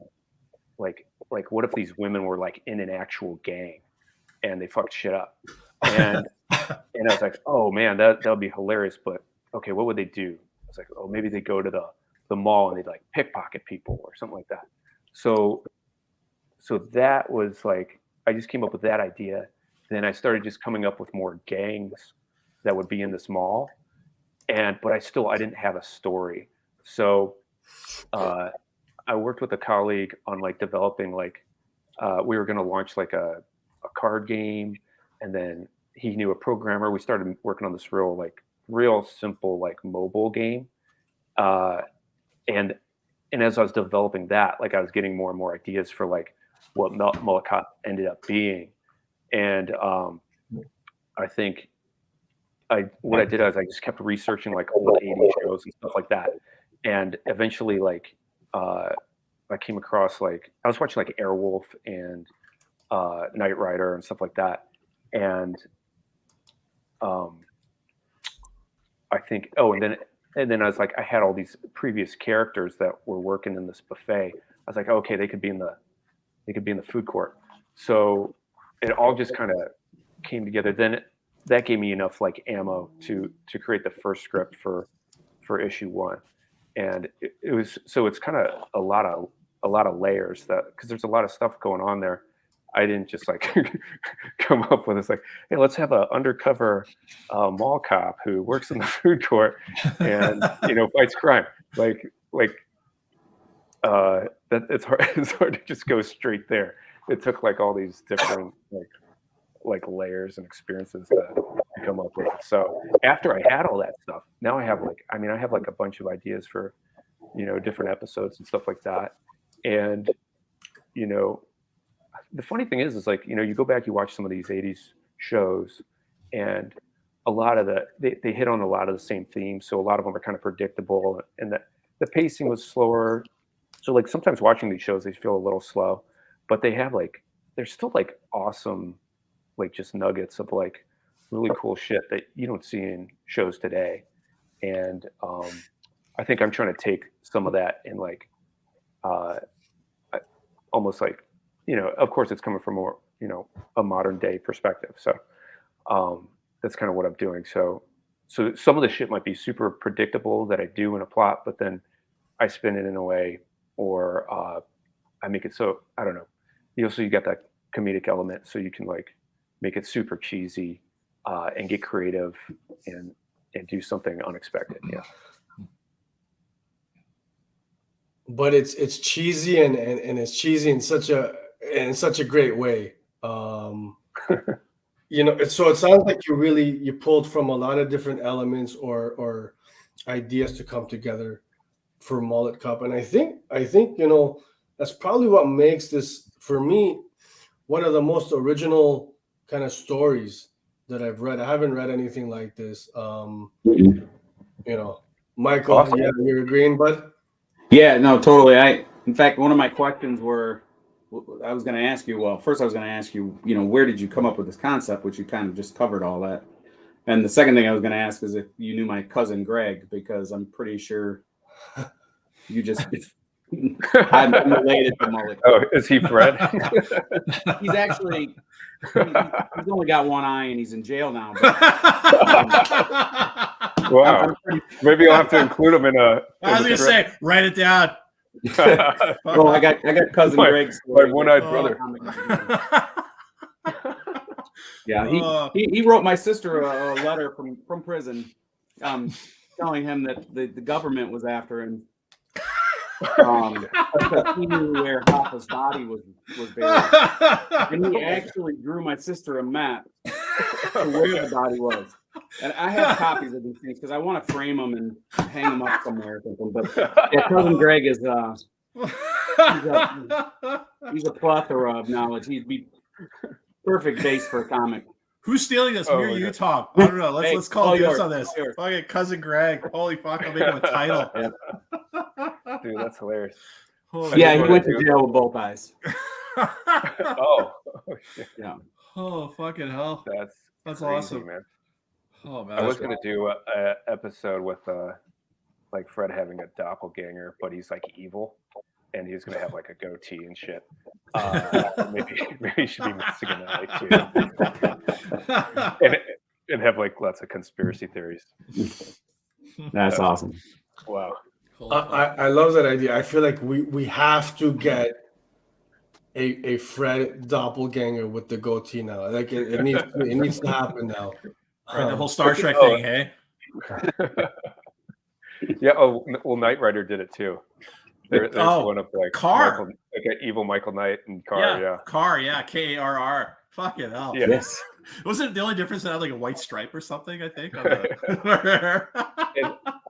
what if these women were like in an actual gang and they fucked shit up. And I was like, oh man, that would be hilarious. But okay, what would they do? I was like, oh, maybe they go to the mall and they'd like pickpocket people or something like that. So that was like, I just came up with that idea. Then I started just coming up with more gangs that would be in this mall. But I didn't have a story. So I worked with a colleague on like developing like, we were going to launch like a card game, and then he knew a programmer. We started working on this real simple like mobile game. And as I was developing that, like I was getting more and more ideas for like what Mullet Cop ended up being. And I think what I did is I just kept researching like old 80s shows and stuff like that. And eventually like I came across like, I was watching like Airwolf and Knight Rider and stuff like that. And I think, and then I was like, I had all these previous characters that were working in this buffet. I was like, okay, they could be in the food court. So it all just kind of came together. Then that gave me enough like ammo to create the first script for issue 1. And it was, so it's kind of a lot of layers, that because there's a lot of stuff going on there. I didn't just like come up with this like, hey, let's have an undercover mall cop who works in the food court and fights crime. Like that it's hard to just go straight there. It took like all these different like layers and experiences to come up with it. So after I had all that stuff, now I have like a bunch of ideas for different episodes and stuff like that. And the funny thing is like, you go back, you watch some of these 80s shows, and a lot of they hit on a lot of the same themes. So a lot of them are kind of predictable, and the pacing was slower. So like sometimes watching these shows, they feel a little slow, but they're still like awesome, like just nuggets of like really cool shit that you don't see in shows today. And I think I'm trying to take some of that and like almost like, of course it's coming from more, a modern day perspective. So that's kind of what I'm doing. So some of the shit might be super predictable that I do in a plot, but then I spin it in a way, or I make it so, I don't know. So you got that comedic element, so you can like make it super cheesy and get creative and do something unexpected. Yeah. But it's cheesy and it's cheesy in such a great way. you know, so it sounds like you pulled from a lot of different elements or ideas to come together for Mullet Cop, and I think you know that's probably what makes this for me one of the most original kind of stories that I've read. I haven't read anything like this. You know, Michael, Awesome. yeah, you're agreeing, bud? Yeah, no, totally. In fact, one of my questions I was going to ask you. Well, first I was going to ask you, you know, where did you come up with this concept, which you kind of just covered all that. And the second thing I was going to ask is if you knew my cousin Greg, because I'm pretty sure you just. I'm related to Mullet. Oh, is he Fred? He's actually he's only got one eye and he's in jail now. Wow. Maybe I'll have to include him in a. I was gonna say, write it down. Well, I got cousin Greg's my one-eyed brother. Yeah, he wrote my sister a letter from prison, telling him that the government was after him. Because he knew where Hoffa's body was buried, and he actually drew my sister a map to where the body was. And I have copies of these things because I want to frame them and hang them up somewhere or something. But yeah, cousin Greg is he's a plethora of knowledge. He'd be perfect base for a comic. Who's stealing this? Me or you, Tom? I don't know. Let's call dibs yours, on this. Fucking cousin Greg. Holy fuck! I'll make him a title. Yeah. Dude, that's hilarious. Yeah, he went to jail with both eyes. Oh, shit. Yeah. Oh, fucking hell. That's crazy, awesome, man. Oh man. I was gonna do a episode with like Fred having a doppelganger, but he's like evil, and he's gonna have like a goatee and shit. Maybe he should be missing an eye too, and have like lots of conspiracy theories. That's awesome. Wow. I love that idea. I feel like we have to get a Fred doppelganger with the goatee now. Like it needs to happen now. Right, the whole Star Trek thing, hey? Yeah. Oh, well, Knight Rider did it too. There's one of like Carr, like an evil Michael Knight and Carr. Yeah. Carr, yeah, Karr. Fucking hell. Yeah. Yes. Wasn't it the only difference that had like a white stripe or something? I think. And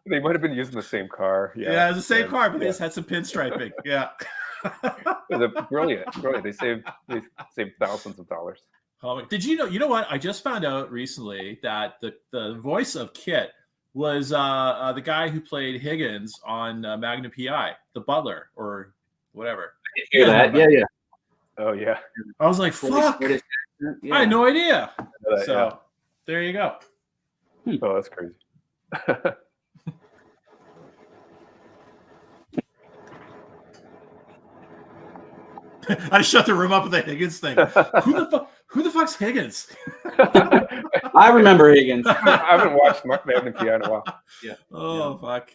they might have been using the same car. Yeah, it was the same car, but they just had some pinstriping. Yeah. They're brilliant. They saved thousands of dollars. Did you know? You know what? I just found out recently that the voice of Kit was the guy who played Higgins on Magnum PI, the butler or whatever. Hear that? Yeah. Oh yeah. I was like, fuck. Yeah. I had no idea. So yeah. There you go. Oh, that's crazy. I shut the room up with the Higgins thing. Who the fuck's Higgins? I remember Higgins. I haven't watched Magnum PI in a while. Yeah. Oh fuck.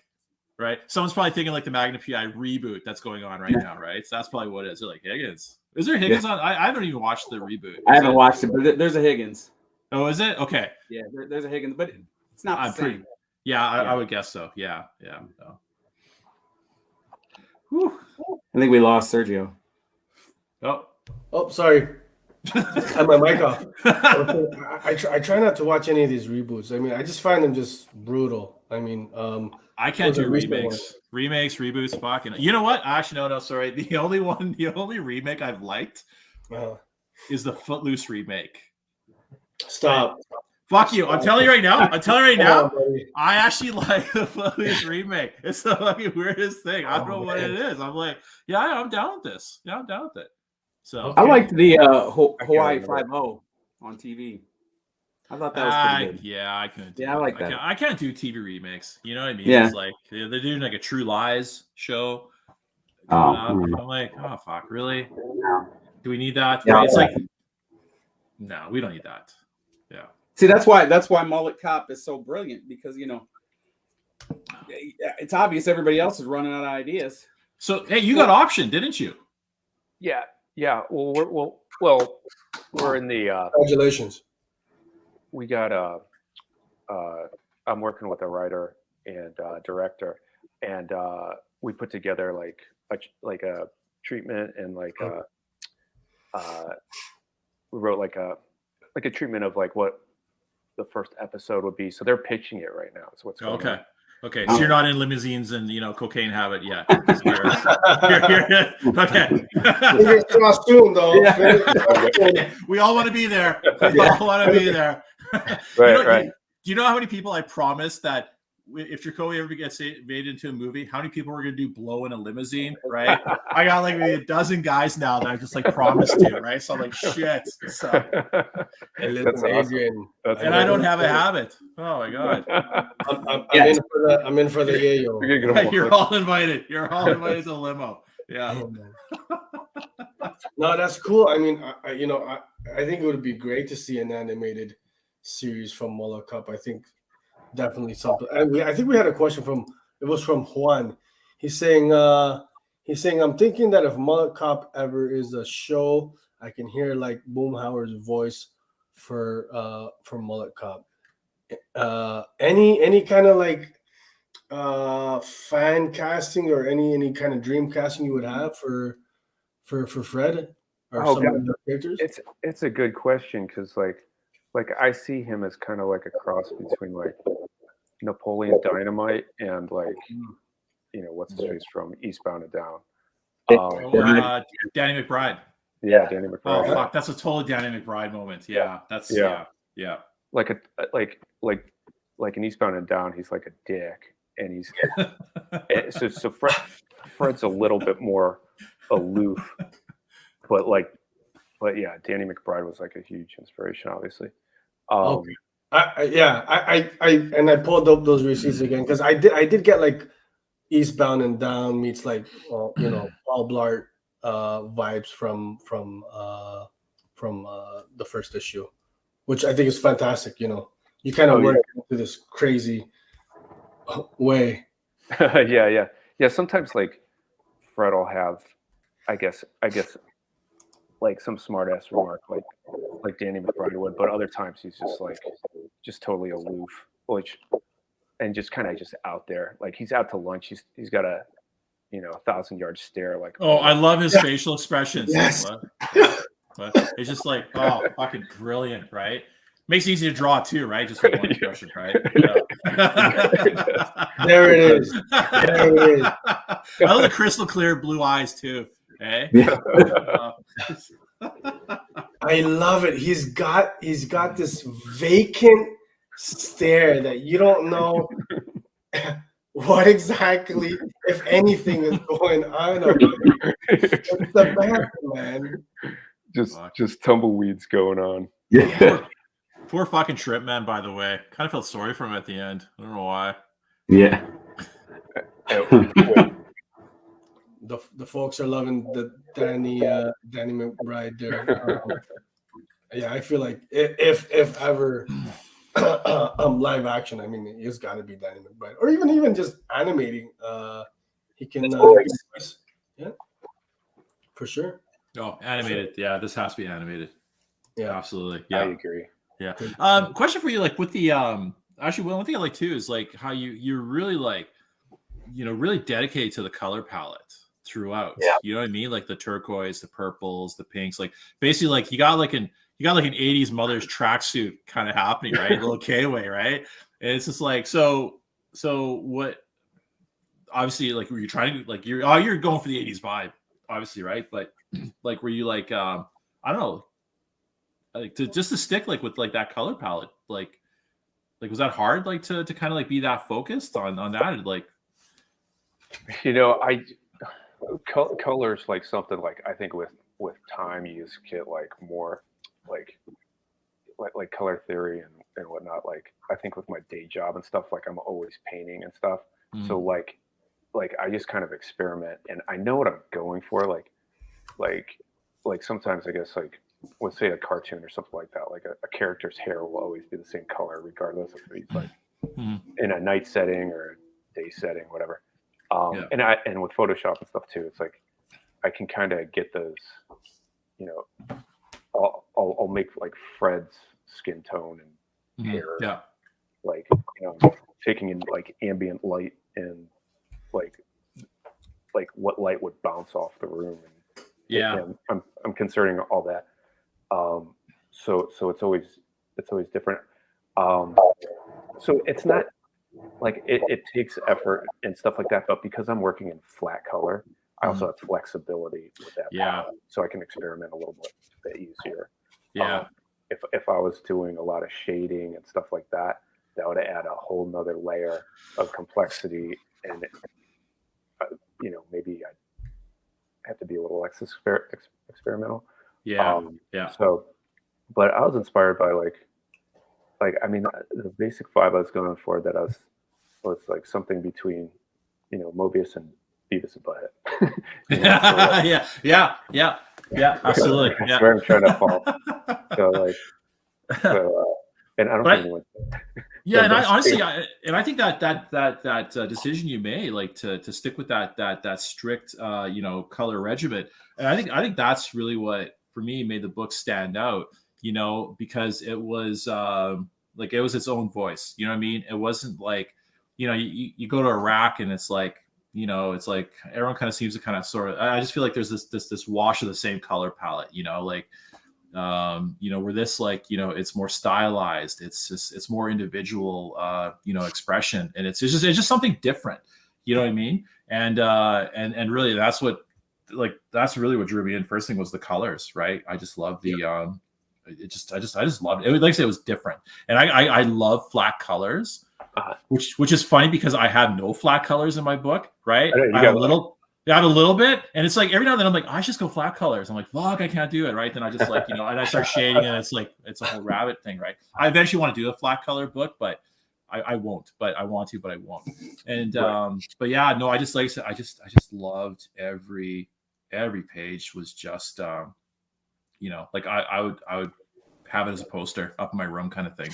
Right. Someone's probably thinking like the Magnum PI reboot that's going on right now, right? So that's probably what it is. They're like Higgins. Is there Higgins on? I haven't even watched the reboot. I haven't watched it, but there's a Higgins. Oh, is it? Okay. Yeah, there's a Higgins, but it's not the same. Yeah, I would guess so. Yeah. So. Whew. I think we lost Sergio. Oh, sorry. I had my mic off. I try not to watch any of these reboots. I mean, I just find them just brutal. I mean, I can't do remakes, reboots. Fucking. You know what? Actually, no. Sorry. The only remake I've liked is the Footloose remake. Stop. Fuck you. I'm telling you right now. I actually like the Footloose remake. It's the fucking weirdest thing. I don't know what it is. I'm like, yeah, I'm down with this. Yeah, I'm down with it. So I liked the Hawaii 5-0 on TV. I thought that was pretty good. Yeah, I couldn't. I like that. I can't do TV remakes. You know what I mean? Yeah. It's like they're doing like a True Lies show. Oh, I'm like, oh fuck, really? Do we need that? Yeah, it's like, no, we don't need that. Yeah. See, that's why Mullet Cop is so brilliant, because it's obvious everybody else is running out of ideas. So hey, you got option, didn't you? Yeah. Well, we're in the. Congratulations. We got I'm working with a writer and director, and we put together like a treatment and we wrote like a like a treatment of like what the first episode would be. So they're pitching it right now. So what's going on. Okay, so you're not in limousines and cocaine habit yet. Okay. Soon though. We all want to be there. We all want to be there. Right. Do you know how many people I promised that if TRAKOVI ever gets made into a movie, how many people we're gonna do blow in a limousine? Right? I got like maybe a dozen guys now that I just like promised to. Right? So I'm like, shit. So. That's awesome. And I don't have a habit. Oh my god. I'm in for the yayo. You're all invited. You're all invited to the limo. Yeah. No, that's cool. I mean, I think it would be great to see an animated series from Mullet Cop. I think definitely something. And I think we had a question from Juan. He's saying I'm thinking that if Mullet Cop ever is a show, I can hear like Boomhauer's voice for Mullet Cop. Any kind of like fan casting or any kind of dream casting you would have for Fred or some of the characters? It's a good question because like I see him as kind of like a cross between like Napoleon Dynamite and like what's his face from Eastbound and Down. Danny McBride. Yeah, Danny McBride. Oh fuck, that's a totally Danny McBride moment. Yeah, that's yeah. Like in Eastbound and Down, he's like a dick, and he's so Fred's a little bit more aloof, but yeah, Danny McBride was like a huge inspiration, obviously. I pulled up those receipts again because I did get like Eastbound and Down meets like Paul Blart vibes from the first issue, which I think is fantastic. You kind of work into this crazy way. Yeah. Sometimes like Fred will have, I guess like some smart ass remark like Danny McBride would, but other times he's just totally aloof, and just kind of just out there. Like he's out to lunch. He's got a 1,000-yard stare. Like, oh, I love his facial expressions. Yes. But it's just like, oh, fucking brilliant, right? Makes it easy to draw too, right? Just like one expression, right? There it is. I love the crystal clear blue eyes too. Eh? Yeah. I love it. He's got this vacant stare that you don't know what exactly, if anything, is going on. It's the best, man. Just tumbleweeds going on. Yeah. Poor fucking Trip Man, by the way. Kind of felt sorry for him at the end. I don't know why. Yeah. The folks are loving the Danny McBride there. Yeah, I feel like if ever live action, I mean, it's got to be Danny McBride, or even just animating. He can, yeah, for sure. Oh, animated. Yeah, this has to be animated. Yeah, absolutely. Yeah, I agree. Yeah. Question for you, like with the actually, one thing I like too is like how you're really like, really dedicated to the color palette throughout. Yeah. You know what I mean? Like the turquoise, the purples, the pinks. Like basically, like you got like an 80s mother's tracksuit kind of happening, right? A little K-way, right? And it's just like so what? Obviously, like were you trying to like you're going for the 80s vibe, obviously, right? But like were you like I don't know, like to stick like with like that color palette, like was that hard, like to kind of like be that focused on that, like colors like something like I think with time you just get like more like color theory and whatnot. Like I think with my day job and stuff, like I'm always painting and stuff. So like I just kind of experiment and I know what I'm going for. Like sometimes I guess like let's say a cartoon or something like that, like a character's hair will always be the same color regardless if he's like in a night setting or a day setting, whatever. And with Photoshop and stuff too, it's like I can kind of get those, I'll make like Fred's skin tone and hair, like taking in like ambient light and like what light would bounce off the room, and I'm considering all that. so it's always different. So it's not like it takes effort and stuff like that, but because I'm working in flat color, I also have flexibility with that palette, so I can experiment a little bit easier. Yeah. If I was doing a lot of shading and stuff like that, that would add a whole nother layer of complexity, and maybe I have to be a little less experimental. So, but I was inspired by like I mean, the basic vibe I was going for that was like something between Mobius and Beavis and Butthead. Yeah, absolutely. That's where I'm trying to fall. And I don't think anyone. Yeah, and I honestly, I think that decision you made, like to stick with that strict color regimen, and I think that's really what for me made the book stand out. Because it was it was its own voice. You know what I mean? It wasn't like you go to Iraq and it's like it's like everyone kind of seems to kind of sort of. I just feel like there's this wash of the same color palette. Where this it's more stylized, it's more individual expression, and it's just something different, you know what I mean? And really that's really what drew me in. First thing was the colors, right? I just love the I just loved it. Like I said, it was different, and I love flat colors, which is funny because I have no flat colors in my book, right? I have a little bit, and it's like every now and then I'm like, I should just go flat colors. I'm like, fuck, I can't do it, right? Then I just and I start shading, and it's a whole rabbit thing, right? I eventually want to do a flat color book, but I won't. But I want to, but I won't. And but yeah, no, I just like I said, I just loved every page was just like I would have it as a poster up in my room, kind of thing,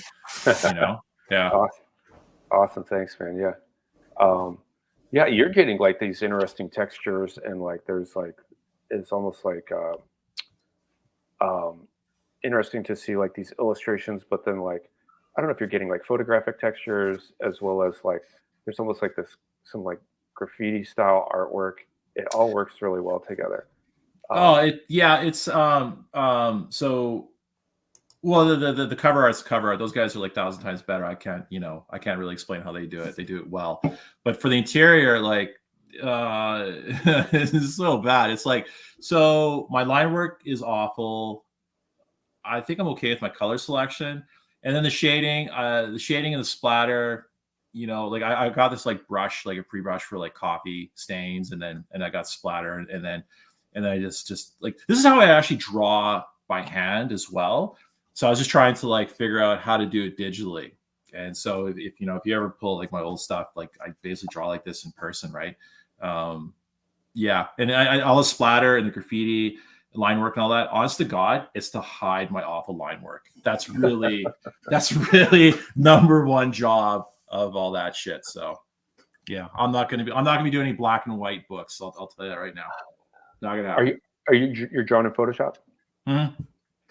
Yeah. Awesome. Thanks, man. Yeah. Yeah, you're getting like these interesting textures, and like there's like it's almost like interesting to see like these illustrations, but then like I don't know if you're getting like photographic textures as well as like there's almost like some like graffiti style artwork. It all works really well together. The cover art's cover art. Those guys are like 1,000 times better. I can't really explain how they do it. They do it well. But for the interior, like it's so bad. It's like, so my line work is awful. I think I'm okay with my color selection. And then the shading and the splatter, like I got this like brush, like a pre-brush for like coffee stains, and I got splatter, and then I just like, this is how I actually draw by hand as well. So I was just trying to like figure out how to do it digitally. And so if you ever pull like my old stuff, like I basically draw like this in person, right? And all the splatter and the graffiti, line work and all that, honest to God, it's to hide my awful line work. That's really number one job of all that shit. So yeah, I'm not gonna be doing any black and white books. I'll tell you that right now. Not gonna happen. You're drawn in Photoshop? Mm-hmm.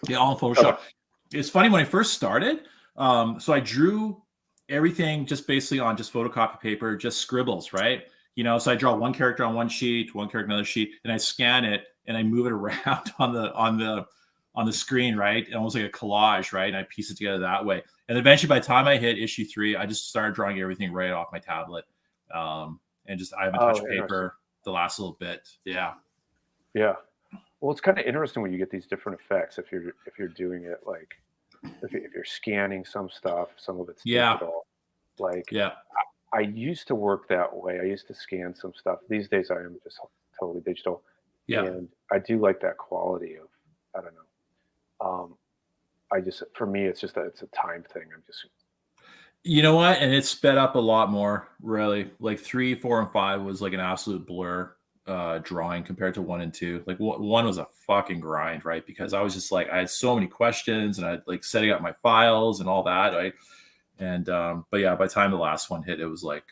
Yeah, all in Photoshop. Okay. It's funny, when I first started, so I drew everything just basically on just photocopy paper, just scribbles, right? So I draw one character on one sheet, one character on another sheet, and I scan it and I move it around on the screen, right? Almost like a collage, right? And I piece it together that way. And eventually, by the time I hit issue 3, I just started drawing everything right off my tablet, and just I haven't touched paper the last little bit. Yeah. Yeah. Well, it's kind of interesting when you get these different effects. If you're doing it like if you're scanning some stuff, some of it's digital. Like I used to work that way. I used to scan some stuff. These days, I am just totally digital. Yeah. And I do like that quality of, I don't know. For me, it's just it's a time thing. I'm just. You know what? And it's sped up a lot more, really. Like 3, 4, and 5 was like an absolute blur. Drawing compared to 1 and 2. Like 1 was a fucking grind, right? Because I was just like, I had so many questions, and I like setting up my files and all that, right? And but yeah, by the time the last one hit, it was like,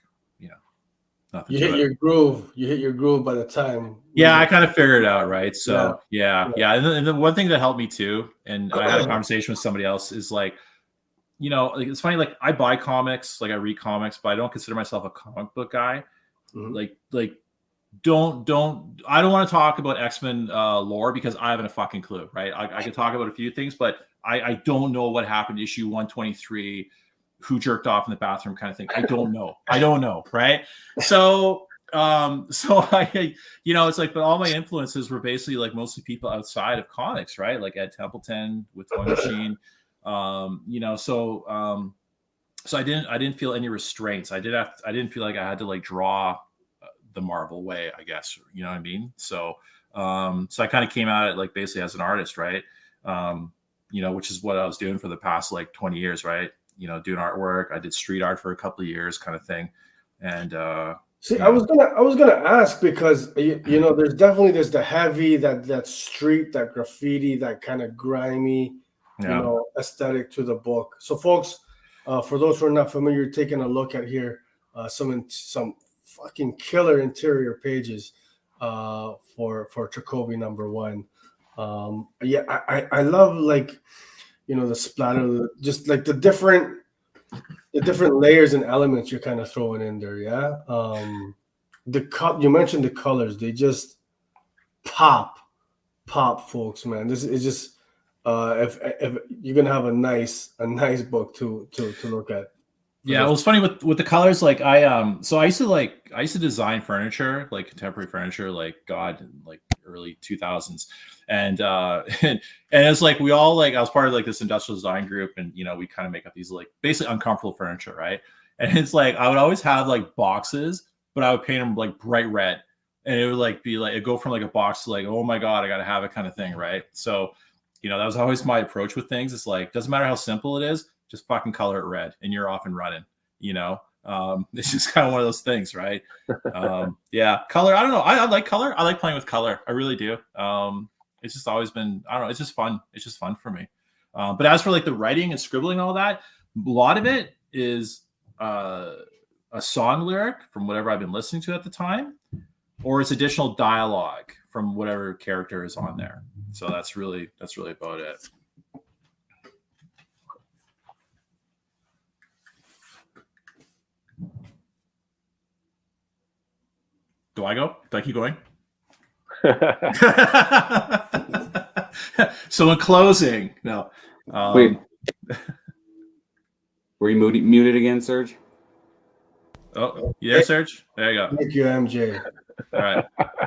nothing. You hit your groove. You hit your groove by the time. Yeah, I kind of figured it out, right? So yeah. And the one thing that helped me too, and I had a conversation with somebody else, is like, like it's funny, like I buy comics, like I read comics, but I don't consider myself a comic book guy. Mm-hmm. Like I don't want to talk about X-Men lore because I haven't a fucking clue, right? I can talk about a few things, but I don't know what happened issue 123, who jerked off in the bathroom kind of thing. I don't know, right? So I, it's like, but all my influences were basically like mostly people outside of comics, right? Like Ed Templeton with Toy Machine, so I didn't feel any restraints. I didn't feel like I had to like draw the Marvel way, I guess, you know what I mean? So I kind of came at it like basically as an artist, right? Which is what I was doing for the past like 20 years, right? Doing artwork. I did street art for a couple of years, kind of thing. And see, I was gonna ask because there's the heavy, that street, that graffiti, that kind of grimy, aesthetic to the book. So, folks, for those who are not familiar, taking a look at here, some fucking killer interior pages for TRAKOVI #1. I love like the splatter, just like the different layers and elements you're kind of throwing in there. You mentioned the colors, they just pop, folks, man. This is just if you're gonna have a nice book to look at. Yeah, it was funny with the colors. Like I used to design furniture, like contemporary furniture, like early 2000s, and it's like we all I was part of like this industrial design group, and we kind of make up these like basically uncomfortable furniture, right? And it's like I would always have like boxes, but I would paint them like bright red, and it would like be like it'd go from like a box to like, oh my god, I gotta have it kind of thing, right? So that was always my approach with things. It's like doesn't matter how simple it is. Just fucking color it red and you're off and running, it's just kind of one of those things, right? Yeah. Color. I don't know. I like color. I like playing with color. I really do. It's just always been, I don't know. It's just fun. It's just fun for me. But as for like the writing and scribbling, all that, a lot of it is a song lyric from whatever I've been listening to at the time, or it's additional dialogue from whatever character is on there. So that's really about it. Do I go? Do I keep going? So in closing, no. Wait. Were you muted again, Serge? Oh, you there, Serge? There you go. Thank you, MJ. All right.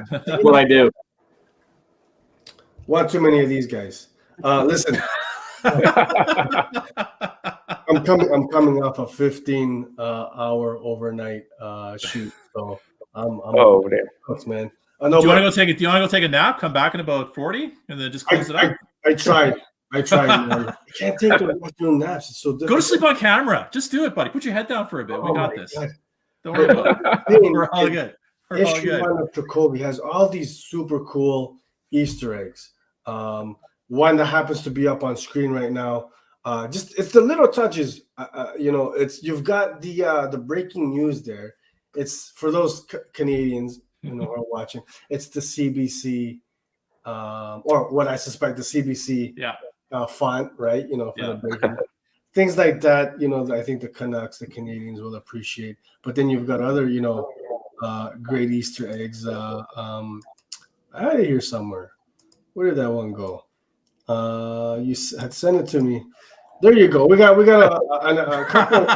That's what I do. One too many of these guys. Listen, I'm coming off a 15-hour overnight shoot, so I'm man. Do you want to go take a nap? Come back in about 40, and then just close it up. I tried. Man. I can't take the afternoon naps. It's so difficult. Go to sleep on camera. Just do it, buddy. Put your head down for a bit. We got this. God. Don't worry about it. We're all good. Issue 1 of TRAKOVI has all these super cool Easter eggs. One that happens to be up on screen right now. It's the little touches. You've got the breaking news there. It's for those Canadians who are watching. It's the CBC, or what I suspect the CBC font, right? For the breaking. Things like that. I think the Canucks, the Canadians will appreciate. But then you've got other, great Easter eggs. I had it here somewhere. Where did that one go? You had sent it to me. There you go. We got a couple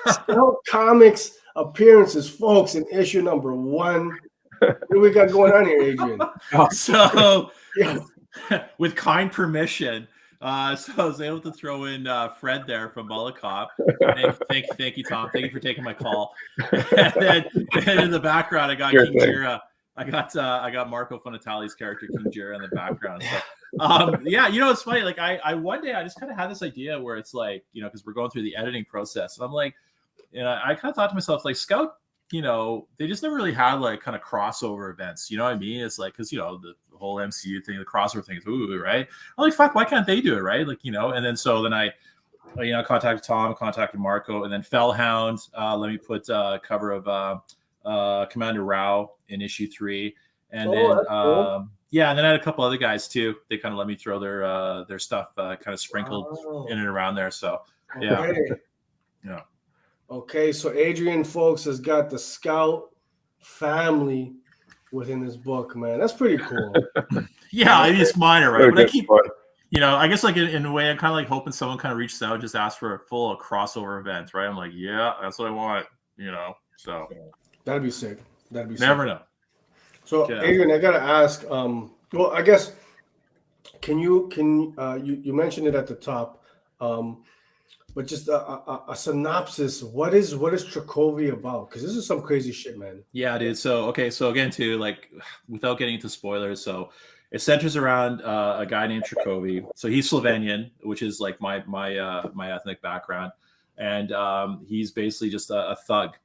Scout Comics appearances, folks, in issue #1. What do we got going on here, Adrian? So, with kind permission, so I was able to throw in Fred there from Mullet Cop. Thank you, Tom. Thank you for taking my call. And in the background, I got King Gira. I got Marco Fonatali's character King Gira in the background. So, it's funny. Like I one day I just kind of had this idea where it's like, because we're going through the editing process, and I'm like, I kind of thought to myself, like Scout, they just never really had like kind of crossover events. You know what I mean? It's like, because the whole MCU thing, the crossover thing is right? I'm like, fuck, why can't they do it, right? Like, and then I contacted Tom, contacted Marco, and then Fellhound. Let me put cover of Commander Rao in issue 3, and then cool. And then I had a couple other guys too. They kind of let me throw their stuff kind of sprinkled in and around there. So yeah. Okay, so Adrian, folks, has got the Scout family within this book, man. That's pretty cool. Yeah, I mean, it's minor, right? Very But I good keep, sport. you know, I guess like in a way, I'm kind of like hoping someone kind of reaches out, just ask for a full crossover event, right? I'm like, yeah, that's what I want, you know. So That'd be sick. That'd be never sick. know. So, Yeah. Adrian, I gotta ask. Well, I guess you mentioned it at the top, but just a synopsis. What is TRAKOVI about? Because this is some crazy shit, man. Yeah, dude. So okay, so again, too, like without getting into spoilers, so it centers around a guy named TRAKOVI. So he's Slovenian, which is like my ethnic background, and he's basically just a thug.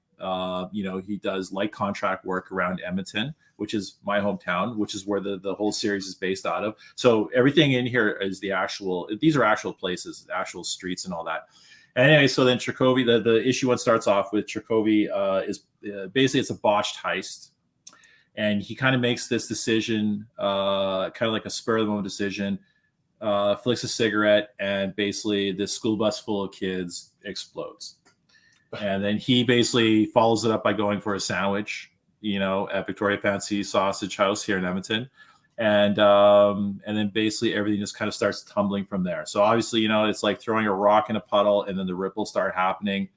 You know, he does light contract work around Edmonton, which is my hometown, which is where the whole series is based out of. So everything in here is these are actual places, actual streets and all that. And anyway, so then TRAKOVI, the issue one starts off with TRAKOVI is basically it's a botched heist. And he kind of makes this decision, kind of like a spur of the moment decision, flicks a cigarette, and basically this school bus full of kids explodes. And then he basically follows it up by going for a sandwich, you know, at Victoria Fancy Sausage House here in Edmonton. And then basically everything just kind of starts tumbling from there. So obviously, you know, it's like throwing a rock in a puddle and then the ripples start happening,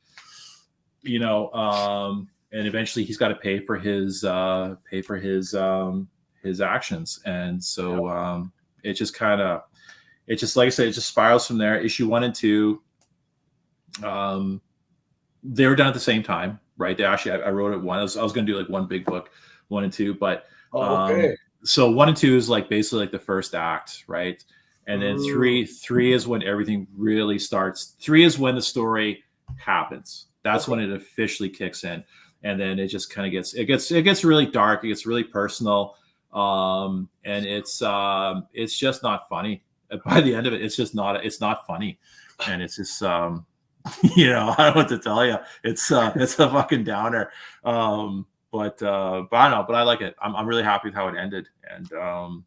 you know, and eventually he's got to pay for his actions. And so it just like I said, it just spirals from there. Issue 1 and 2, they were done at the same time, right? They actually, I wrote it one. I was going to do like one big book, 1 and 2, but so 1 and 2 is like basically like the first act, right? And then three is when everything really starts. 3 is when the story happens. That's when it officially kicks in, and then it just kind of gets really dark. It gets really personal, and it's just not funny. By the end of it, it's not funny, and it's just you know, I don't know what to tell you. It's a fucking downer. But I don't know. But I like it. I'm really happy with how it ended. And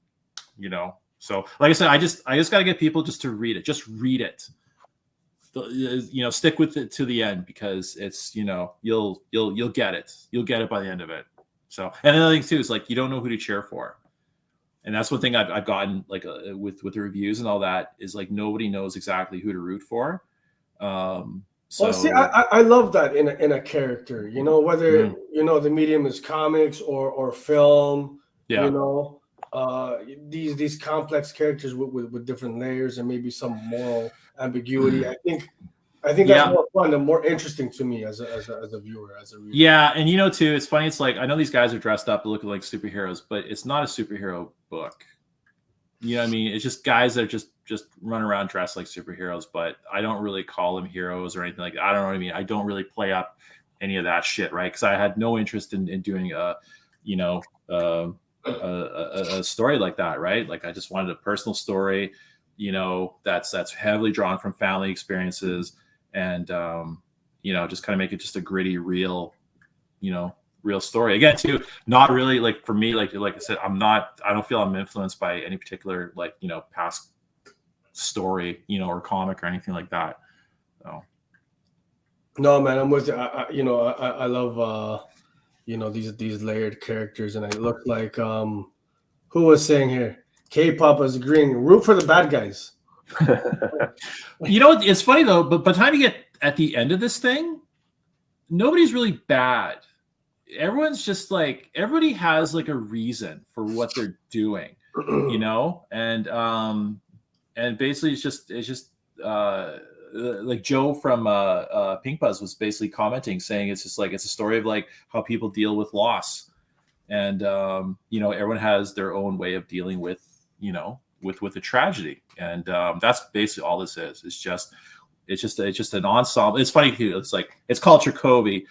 you know, so like I said, I just got to get people just to read it. Just read it. You know, stick with it to the end because it's, you know, you'll get it. You'll get it by the end of it. So, and another thing too is like you don't know who to cheer for. And that's one thing I've gotten like with the reviews and all that is like nobody knows exactly who to root for. So well, see, I love that in a character, you know, whether you know the medium is comics or film, you know, these complex characters with different layers and maybe some moral ambiguity. I think that's more fun and more interesting to me as a viewer, as a reader. Yeah, and you know too, it's funny. It's like I know these guys are dressed up looking like superheroes, but it's not a superhero book. You know what I mean? It's just guys that just run around dressed like superheroes, but I don't really call them heroes or anything like that. I don't know what I mean. I don't really play up any of that shit, right? Because I had no interest in doing a story like that, right? Like I just wanted a personal story, you know, that's heavily drawn from family experiences and you know, just kind of make it just a gritty, real, you know, real story. Again, too, not really like for me, like I said, I don't feel I'm influenced by any particular like, you know, past story, you know, or comic or anything like that. So no, man, I'm with you. I love you know, these layered characters, and it looked like who was saying here? K-pop is agreeing. Root for the bad guys. You know, it's funny though, but by the time you get at the end of this thing, nobody's really bad. Everyone's just like, everybody has like a reason for what they're doing, you know, and basically it's just like Joe from Pink Buzz was basically commenting, saying it's just like it's a story of like how people deal with loss, and you know, everyone has their own way of dealing with, you know, with the tragedy, and that's basically all this is. It's just an ensemble. It's funny too. It's like it's called TRAKOVI,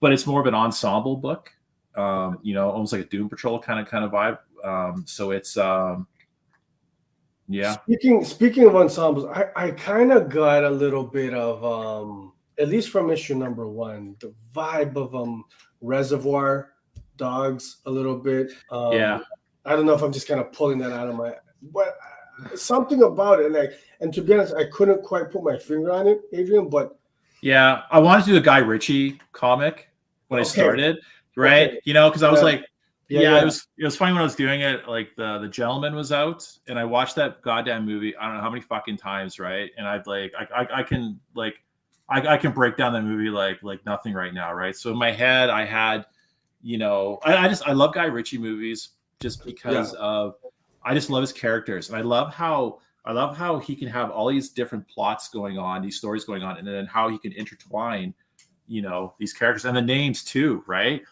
but it's more of an ensemble book, you know, almost like a Doom Patrol kind of vibe. So it's yeah. Speaking of ensembles, I kind of got a little bit of at least from issue number 1, the vibe of Reservoir Dogs a little bit. I don't know if I'm just kind of pulling that out of my, but something about it, and to be honest, I couldn't quite put my finger on it, Adrian, but yeah, I wanted to do a Guy Ritchie comic when I started, right? Okay. You know, because I was like, Yeah. it was funny when I was doing it. Like the Gentleman was out, and I watched that goddamn movie. I don't know how many fucking times, right? And I've like, I can like, I can break down that movie like nothing right now, right? So in my head, I had, you know, I love Guy Ritchie movies just because of, I just love his characters, and I love how he can have all these different plots going on, these stories going on, and then how he can intertwine, you know, these characters and the names too, right?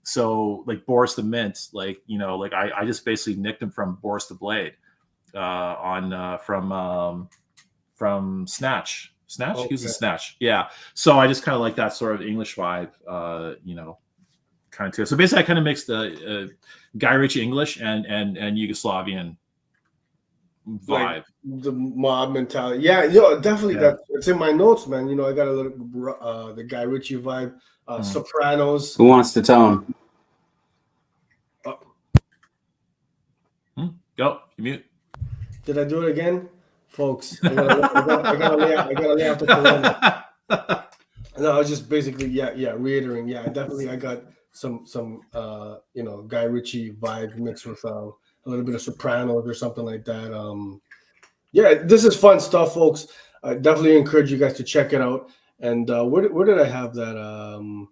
So like Boris the Mint, like, you know, like I just basically nicked him from Boris the Blade from Snatch. He was a Snatch. Yeah. So I just kind of like that sort of English vibe, you know, kind of too. So basically I kind of mixed the Guy Ritchie English and Yugoslavian vibe. Like the mob mentality. Yeah, definitely. Yeah. It's in my notes, man. You know, I got a little the Guy Ritchie vibe, Sopranos. Who wants to tell him? Go, you mute. Did I do it again, folks? I gotta lay out the corona. No, I was just basically reiterating. Yeah, definitely. I got some you know, Guy Ritchie vibe mixed with a little bit of Sopranos or something like that. Yeah, this is fun stuff, folks. I definitely encourage you guys to check it out. And where did I have that?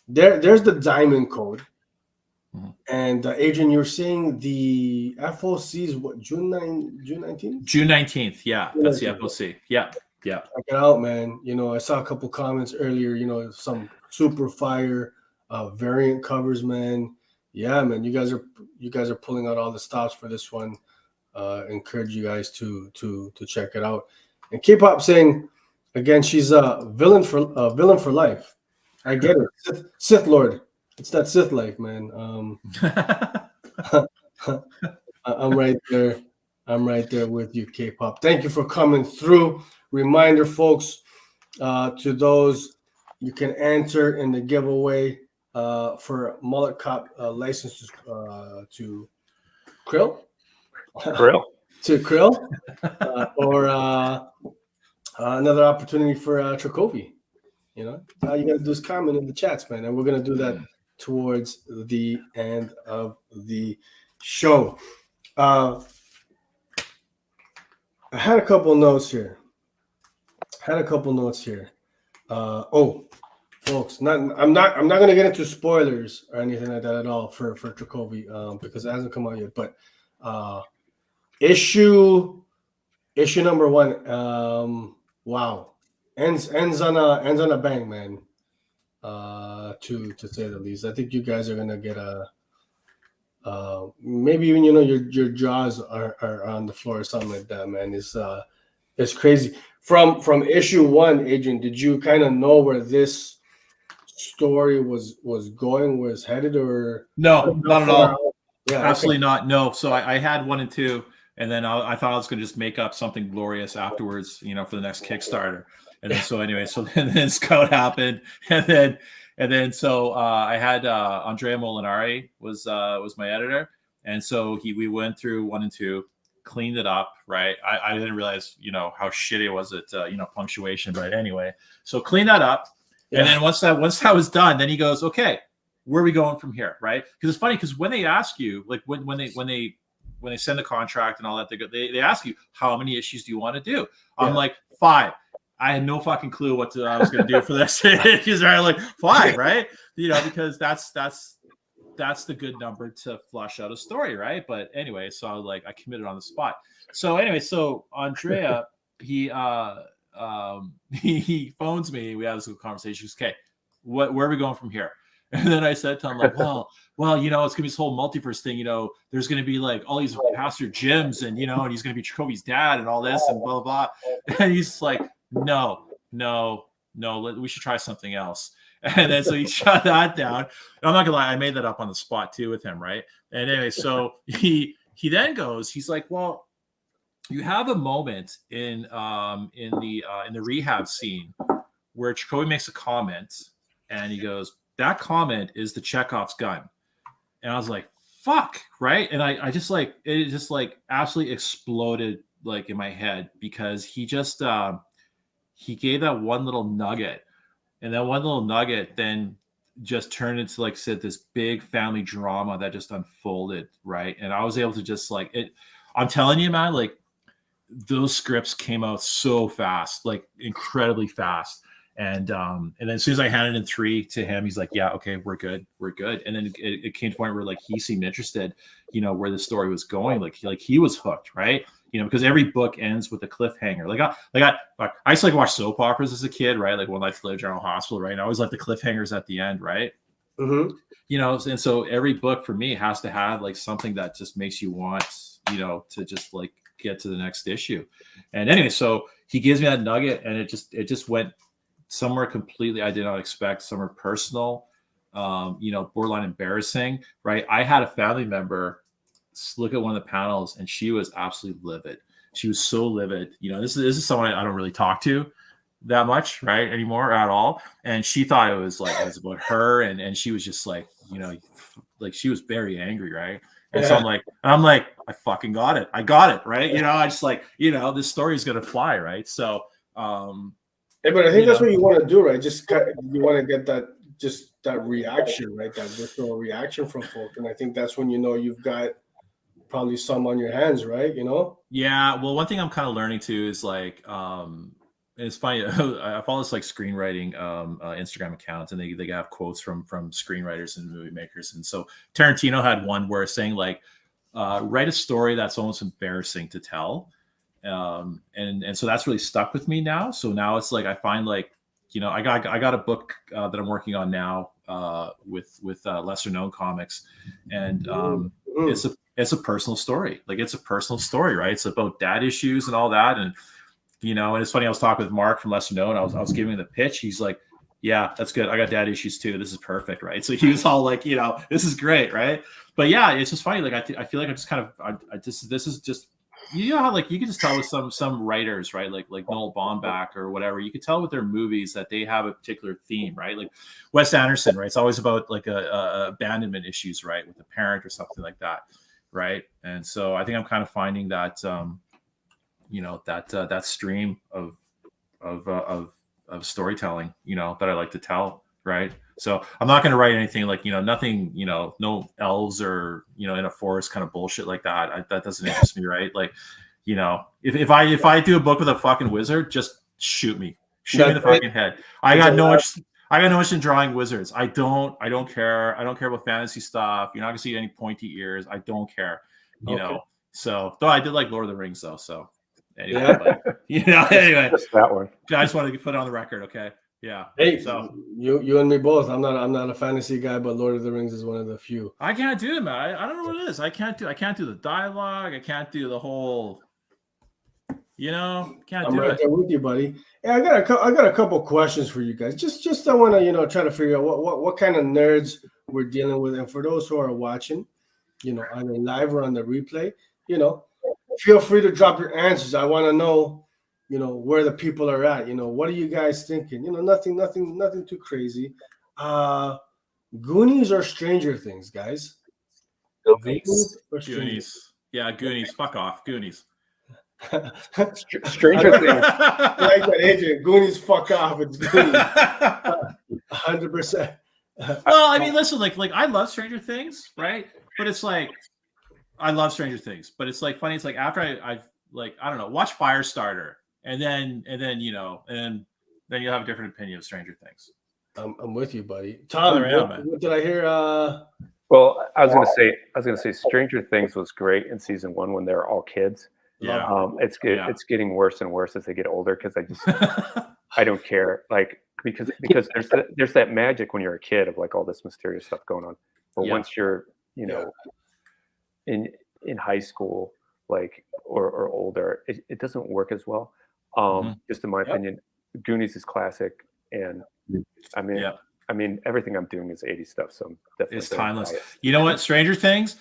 There's the diamond code. And Adrian, you're saying the FOC's what, June 19th? June 19th. Yeah, that's the FOC. Yeah. Check it out, man. You know, I saw a couple comments earlier, you know, some super fire variant covers, man. Yeah, man, you guys are pulling out all the stops for this one. Encourage you guys to check it out. And K-pop saying again, she's a villain for life. I get it. Sith Lord. It's that Sith life, man. I'm right there. I'm right there with you, K-pop. Thank you for coming through. Reminder, folks, to those, you can enter in the giveaway for Mullet Cop license to Krill. To Krill, or another opportunity for TRAKOVI. You know, all you got to do is comment in the chats, man, and we're gonna do that towards the end of the show. I had a couple notes here. Folks, I'm not gonna get into spoilers or anything like that at all for TRAKOVI because it hasn't come out yet. But issue number 1, wow, ends on a bang, man. To say the least, I think you guys are gonna get a maybe even, you know, your jaws are on the floor or something like that, man. It's crazy. From issue 1, Adrian, did you kind of know where this story was going, where it's headed, or no, not at all? Yeah, absolutely not. No. So I had 1 and 2, and then I thought I was going to just make up something glorious afterwards, you know, for the next Kickstarter. And then so anyway, so then Scout happened, and then so I had Andrea Molinari was my editor, and so we went through 1 and 2, cleaned it up, right? I didn't realize, you know, how shitty it was at you know, punctuation, but anyway, so clean that up, and then once that was done, then he goes, okay, where are we going from here, right? Because it's funny, because when they ask you, like when they send the contract and all that, they ask you, how many issues do you want to do? I'm like, 5. I had no fucking clue what I was going to do for this. He's like 5, right? You know, because that's the good number to flush out a story, right? But anyway, so I was like, I committed on the spot. So anyway, so Andrea, he phones me. We had this conversation. He goes, okay, where are we going from here? And then I said to him, like, well, you know, it's gonna be this whole multiverse thing. You know, there's gonna be like all these Pastor Jims, and you know, and he's gonna be TRAKOVI's dad and all this and blah blah. And he's like, no, we should try something else. And then so he shut that down. And I'm not gonna lie, I made that up on the spot too with him, right? And anyway, so he then goes, he's like, well, you have a moment in the rehab scene where TRAKOVI makes a comment, and he goes, that comment is the Chekhov's gun. And I was like, fuck, right? And I just like, it just like absolutely exploded like in my head, because he just he gave that one little nugget, and that one little nugget then just turned into, like I said, this big family drama that just unfolded, right? And I was able to just like it. I'm telling you, man, like those scripts came out so fast, like incredibly fast. And then as soon as I handed in 3 to him, he's like, yeah, okay, we're good. And then it came to a point where like he seemed interested, you know, where the story was going. Like he was hooked, right? You know, because every book ends with a cliffhanger. I used to like watch soap operas as a kid, right? Like One Life to Live, General Hospital, right? And I always like the cliffhangers at the end, right? Mm-hmm. You know, and so every book for me has to have like something that just makes you want, you know, to just like get to the next issue. And anyway, so he gives me that nugget, and it just went somewhere completely I did not expect, somewhere personal, you know, borderline embarrassing, right? I had a family member look at one of the panels, and she was absolutely livid. She was so livid. You know, this is someone I don't really talk to that much, right, anymore at all. And she thought it was about her, and she was just like, you know, like she was very angry, right? And so I'm like, I fucking got it. I got it, right? You know, I just like, you know, this story is gonna fly, right? So hey, but I think that's what you want to do, right? You want to get that reaction, right? That visceral reaction from folk. And I think that's when you know you've got probably some on your hands, right? You know? Yeah. Well, one thing I'm kind of learning too is like, it's funny. I follow this like screenwriting Instagram accounts, and they have quotes from screenwriters and movie makers. And so Tarantino had one where it's saying like, write a story that's almost embarrassing to tell. And so that's really stuck with me now. So now it's like I find like, you know, I got a book that I'm working on now with lesser known comics, and it's a personal story. Like it's a personal story, right? It's about dad issues and all that. And you know, and it's funny, I was talking with Mark from Lesser Known. I was giving him the pitch. He's like, yeah, that's good. I got dad issues too. This is perfect, right? So he was all like, you know, this is great, right? But yeah, it's just funny. Like I feel like I'm just kind of this is just, you know how like you can just tell with some writers, right? Like Noel Baumbach or whatever. You can tell with their movies that they have a particular theme, right? Like Wes Anderson, right? It's always about like a abandonment issues, right, with a parent or something like that, right? And so I think I'm kind of finding that you know, that stream of storytelling, you know, that I like to tell, right? So I'm not going to write anything like, you know, nothing, you know, no elves or, you know, in a forest kind of bullshit like that. That doesn't interest me, right? Like, you know, if I do a book with a fucking wizard, just shoot me in the fucking head. I got no interest in drawing wizards. I don't care. I don't care about fantasy stuff. You're not gonna see any pointy ears. I don't care, you know. So though I did like Lord of the Rings though. So anyway, but, you know, anyway, just that one. I just wanted to put it on the record, okay? Yeah. Hey, so you and me both. I'm not a fantasy guy, but Lord of the Rings is one of the few. I can't do it, man. I don't know what it is. I can't do the dialogue. I can't do the whole. You know, can't do it. I'm right there with you, buddy. Yeah, I got a couple questions for you guys. Just I want to, you know, try to figure out what kind of nerds we're dealing with, and for those who are watching, you know, either live or on the replay, you know, feel free to drop your answers. I want to know, you know, where the people are at. You know, what are you guys thinking? You know, nothing too crazy. Goonies or Stranger Things, guys? Goonies. Yeah, Goonies. Fuck off, Goonies. Stranger Things. Like that, Adrian. Goonies, fuck off. It's Goonies. 100%. Well, I mean, listen, like I love Stranger Things, right? But it's like I love Stranger Things, but it's like funny. It's like after I've like I don't know, watch Firestarter, and then you know, and then you'll have a different opinion of Stranger Things. I'm with you, buddy. Tom, what did I hear? Well, I was gonna say Stranger Things was great in season 1 when they were all kids. Yeah. It's good. Yeah. It's getting worse and worse as they get older because I don't care. Like because there's that magic when you're a kid of like all this mysterious stuff going on. But once you're, you know, in high school, like or older, it doesn't work as well. Just in my opinion, Goonies is classic, and I mean everything I'm doing is 80s stuff, so I'm definitely it's timeless. You know what? Stranger Things,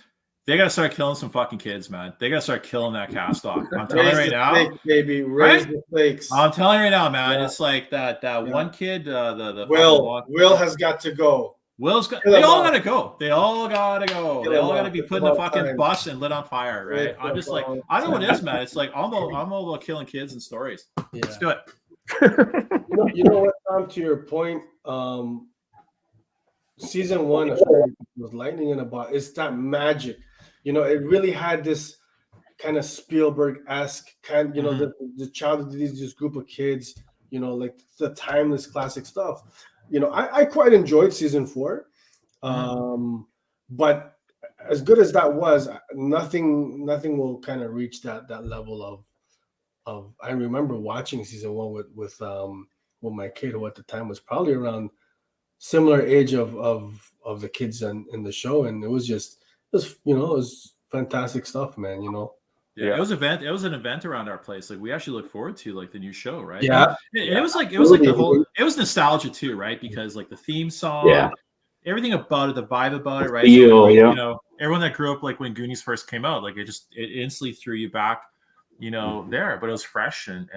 they gotta start killing some fucking kids, man. They gotta start killing that cast off. I'm telling you right now, flakes, baby. Raise the flakes. I'm telling you right now, man. It's like that one kid. The Will has got to go. Will's got. They all gotta go. They all gotta go. They all gotta be put in the fucking bus and lit on fire, right? I'm just like, I don't know what it is, man. It's like I'm all about killing kids and stories. Yeah. Let's do it. You know what, Tom? To your point, season 1 of Stranger Things was lightning in a bottle. It's that magic, you know. It really had this kind of Spielberg-esque kind, you know, the child of this group of kids, you know, like the timeless classic stuff. You know, I quite enjoyed season 4, but as good as that was, nothing will kind of reach that level of. I remember watching season 1 with my kid, who at the time was probably around similar age of the kids in the show, and it was you know, it was fantastic stuff, man. You know. Yeah, it was an event around our place. Like we actually look forward to like the new show, right? Yeah. It was like the whole. It was nostalgia too, right? Because like the theme song, everything about it, the vibe about it, right? So, like, you know, everyone that grew up like when Goonies first came out, like it instantly threw you back, you know, there. But it was fresh and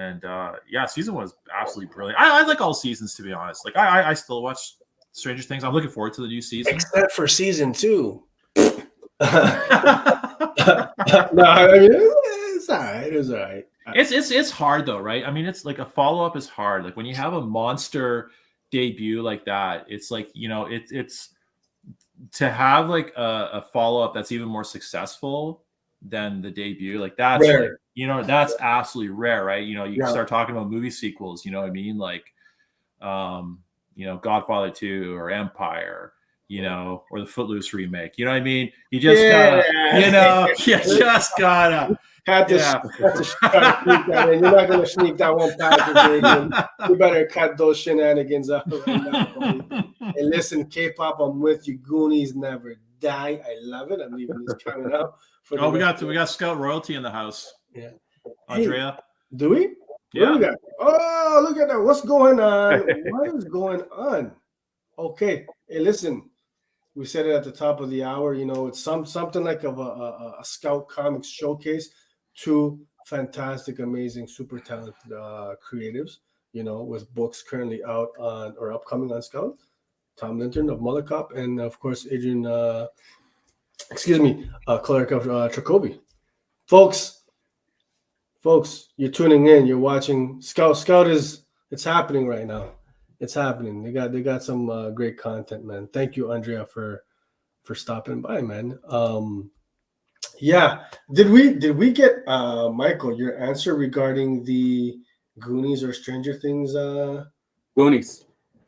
yeah, season 1 was absolutely brilliant. I like all seasons, to be honest. Like I still watch Stranger Things. I'm looking forward to the new season, except for season 2. No, I mean it's all right. It was all right. It's hard though, right? I mean, it's like a follow-up is hard. Like when you have a monster debut like that, it's like, you know, it's to have like a follow-up that's even more successful than the debut. Like that's like, you know, that's absolutely rare, right? You know, you start talking about movie sequels, you know what I mean? Like you know, Godfather 2 or Empire, you know, or the Footloose remake. You know what I mean? You just gotta, you know, you just gotta. Had to sneak that in. You're not gonna sneak that one past. You better cut those shenanigans up right now, buddy. And listen, K-pop, I'm with you. Goonies never die. I love it. I'm leaving this coming up. We got Scout royalty in the house. Yeah, Andrea. Hey, do we? Yeah. We got? Oh, look at that. What's going on? What is going on? Okay. Hey, listen. We said it at the top of the hour. You know, it's something like of a Scout Comics showcase. 2 fantastic, amazing, super talented creatives. You know, with books currently out on or upcoming on Scout. Tom Lintern of Mullet Cop, and of course Adriean Koleric of TRAKOVI. Folks, you're tuning in. You're watching Scout. It's happening right now. It's happening. They got some great content, man. Thank you, Andrea, for stopping by, man. Yeah. Did we get Michael your answer regarding the Goonies or Stranger Things? Goonies.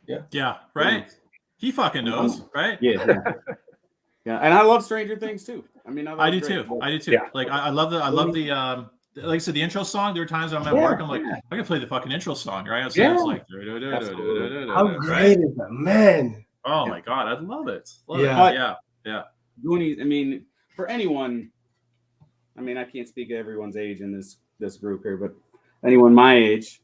Yeah. Right. Goonies. He fucking knows, right? Yeah. And I love Stranger Things too. I mean, I do too. Yeah. Like I love the like I said, the intro song. There are times I'm at work, I'm like, I can play the fucking intro song, right? It's like, how great is that, man? Oh my god, I love it. Yeah. Goonies. I mean, for anyone, I mean, I can't speak of everyone's age in this group here, but anyone my age,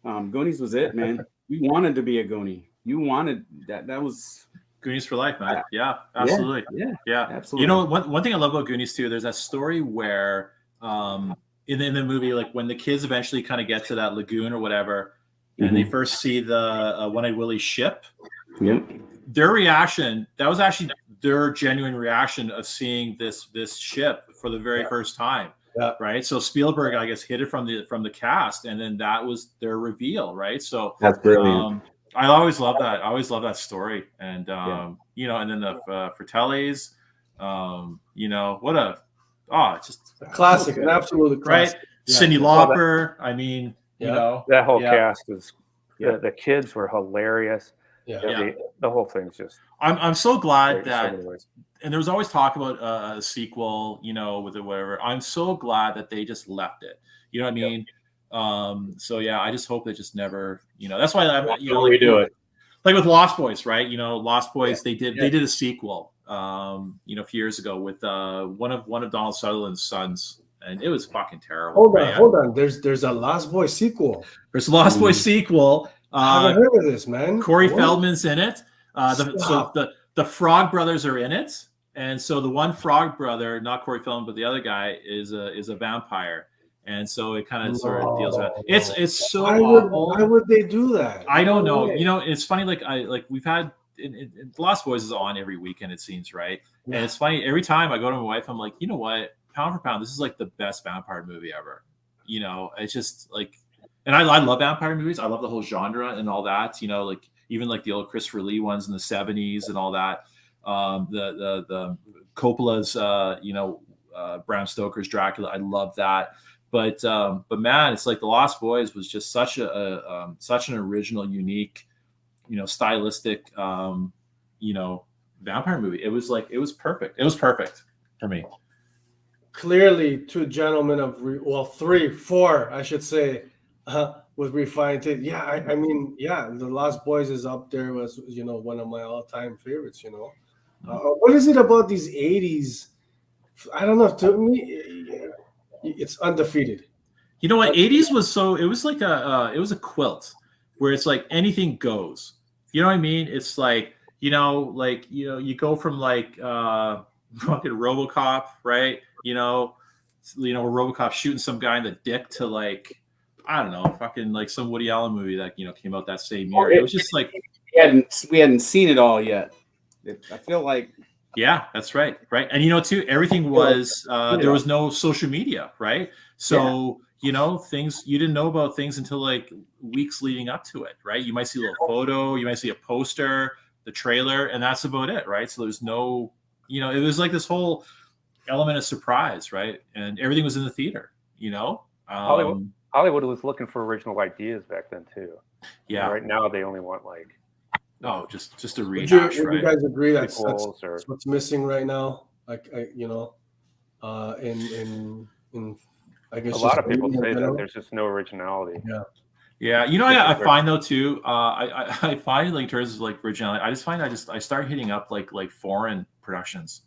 Goonies was it, man. You wanted to be a Goonie. You wanted that. That was Goonies for life, man. Yeah, absolutely. Yeah, absolutely. You know, one thing I love about Goonies too, there's that story where in the movie, like when the kids eventually kind of get to that lagoon or whatever, and they first see the One-Eyed Willie's ship, their reaction, that was actually their genuine reaction of seeing this ship for the very first time. Yeah. Right. So Spielberg, I guess, hid it from the cast, and then that was their reveal. Right. So that's brilliant. I always love that. I always love that story. And, you know, and then the Fratellis, you know, what just a classic, an absolute classic. Right. Yeah. Cyndi Lauper. I mean, you know, that whole cast is, the kids were hilarious. The whole thing's just. I'm so glad that, and there was always talk about a sequel, you know, with it, whatever. I'm so glad that they just left it. You know what I mean? So yeah, I just hope they just never, you know, that's why I'm, you know, like, redo it. Like with Lost Boys, right? You know, Lost Boys, they did a sequel, you know, a few years ago with one of Donald Sutherland's sons, and it was fucking terrible. Hold on. There's a Lost Boys sequel. There's a Lost Boys sequel. I haven't heard of this, man. Corey Feldman's in it. The Frog Brothers are in it, and so the one Frog brother, not Corey Feldman, but the other guy is a vampire. And so it kind of sort of deals with it. It's so awful. Why would they do that? I don't know. You know, it's funny. Like we've had Lost Boys is on every weekend, it seems, right? Yeah. And it's funny every time I go to my wife, I'm like, you know what? Pound for pound, this is like the best vampire movie ever. You know, it's just like, and I love vampire movies. I love the whole genre and all that. You know, like even like the old Christopher Lee ones in the 70s and all that. The Coppola's, Bram Stoker's Dracula. I love that. But man, it's like The Lost Boys was just such such an original, unique, stylistic, vampire movie. It was perfect. It was perfect for me. Clearly, two gentlemen of four, I should say, with refined taste. Yeah, I mean, yeah, The Lost Boys is up there was one of my all-time favorites. What is it about these 80s? I don't know. To me, it's undefeated. You know what? 80s was it was like it was a quilt where it's like anything goes. You know what I mean? It's like, you go from like fucking RoboCop, right? RoboCop shooting some guy in the dick to like, I don't know, fucking like some Woody Allen movie that came out that same year. It was just like we hadn't seen it all yet. I feel like. Yeah, that's right. Right. And too, everything was there was no social media, right? So, things you didn't know about things until like weeks leading up to it, right? You might see a little photo, you might see a poster, the trailer, and that's about it, right? So there's no, it was like this whole element of surprise, right? And everything was in the theater, Hollywood was looking for original ideas back then too. Yeah. Right now they only want like just a rehash, would right? you guys agree that's or what's missing right now? Like, in I guess a lot of media people in say that general. there's just no originality. Yeah. I find though too. I find like in terms of like originality, I start hitting up like foreign productions,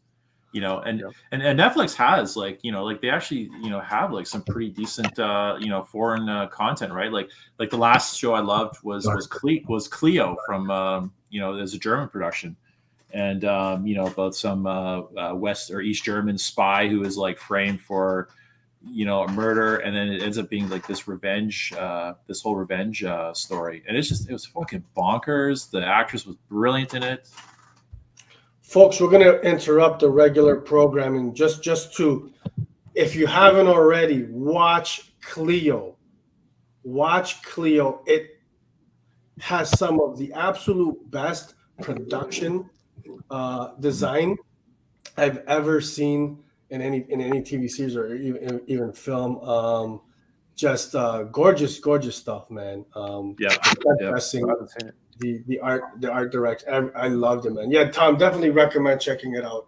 and Netflix has like they actually have like some pretty decent foreign content, right? Like the last show I loved was 𝐬𝐿 from there's a German production, and about some West or East German spy who is like framed for a murder, and then it ends up being like this whole revenge story, and it was fucking bonkers. The actress was brilliant in it. Folks, we're going to interrupt the regular programming just to, if you haven't already, watch 𝐂𝐨𝐿. Watch 𝐂𝐨𝐿. It has some of the absolute best production design I've ever seen in any TV series or even film. Just gorgeous stuff, man. Dressing, the art direction. I loved it, man. Yeah, Tom, definitely recommend checking it out.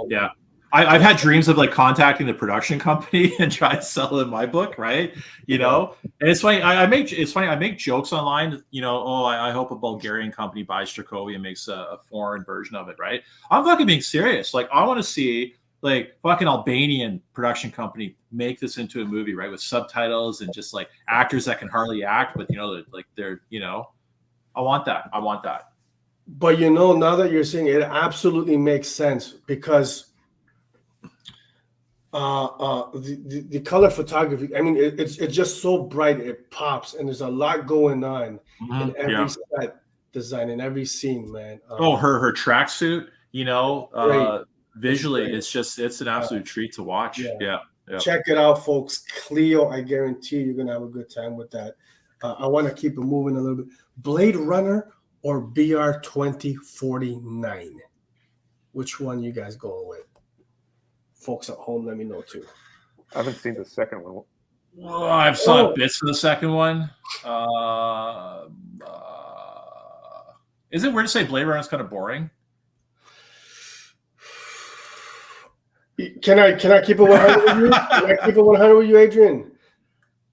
Yeah. I've had dreams of like contacting the production company and try to sell in my book, right? And it's funny. I make jokes online. I hope a Bulgarian company buys TRAKOVI and makes a foreign version of it, right? I'm fucking being serious. Like, I want to see like fucking Albanian production company make this into a movie, right, with subtitles and just like actors that can hardly act, but like they're I want that. But now that you're saying it, absolutely makes sense because the color photography. I mean, it's just so bright, it pops, and there's a lot going on in every set design, in every scene, man. Her tracksuit, visually, it's an absolute treat to watch. Yeah. Check it out, folks. 𝐂𝐨𝐿, I guarantee you're gonna have a good time with that. I want to keep it moving a little bit. Blade Runner or BR 2049? Which one you guys going with? Folks at home, let me know too. I haven't seen the second one. Well, I've saw bits of the second one. Is it weird to say Blade Runner is kind of boring? Can I keep it 100 with you? Can I keep it 100 with you, Adrian?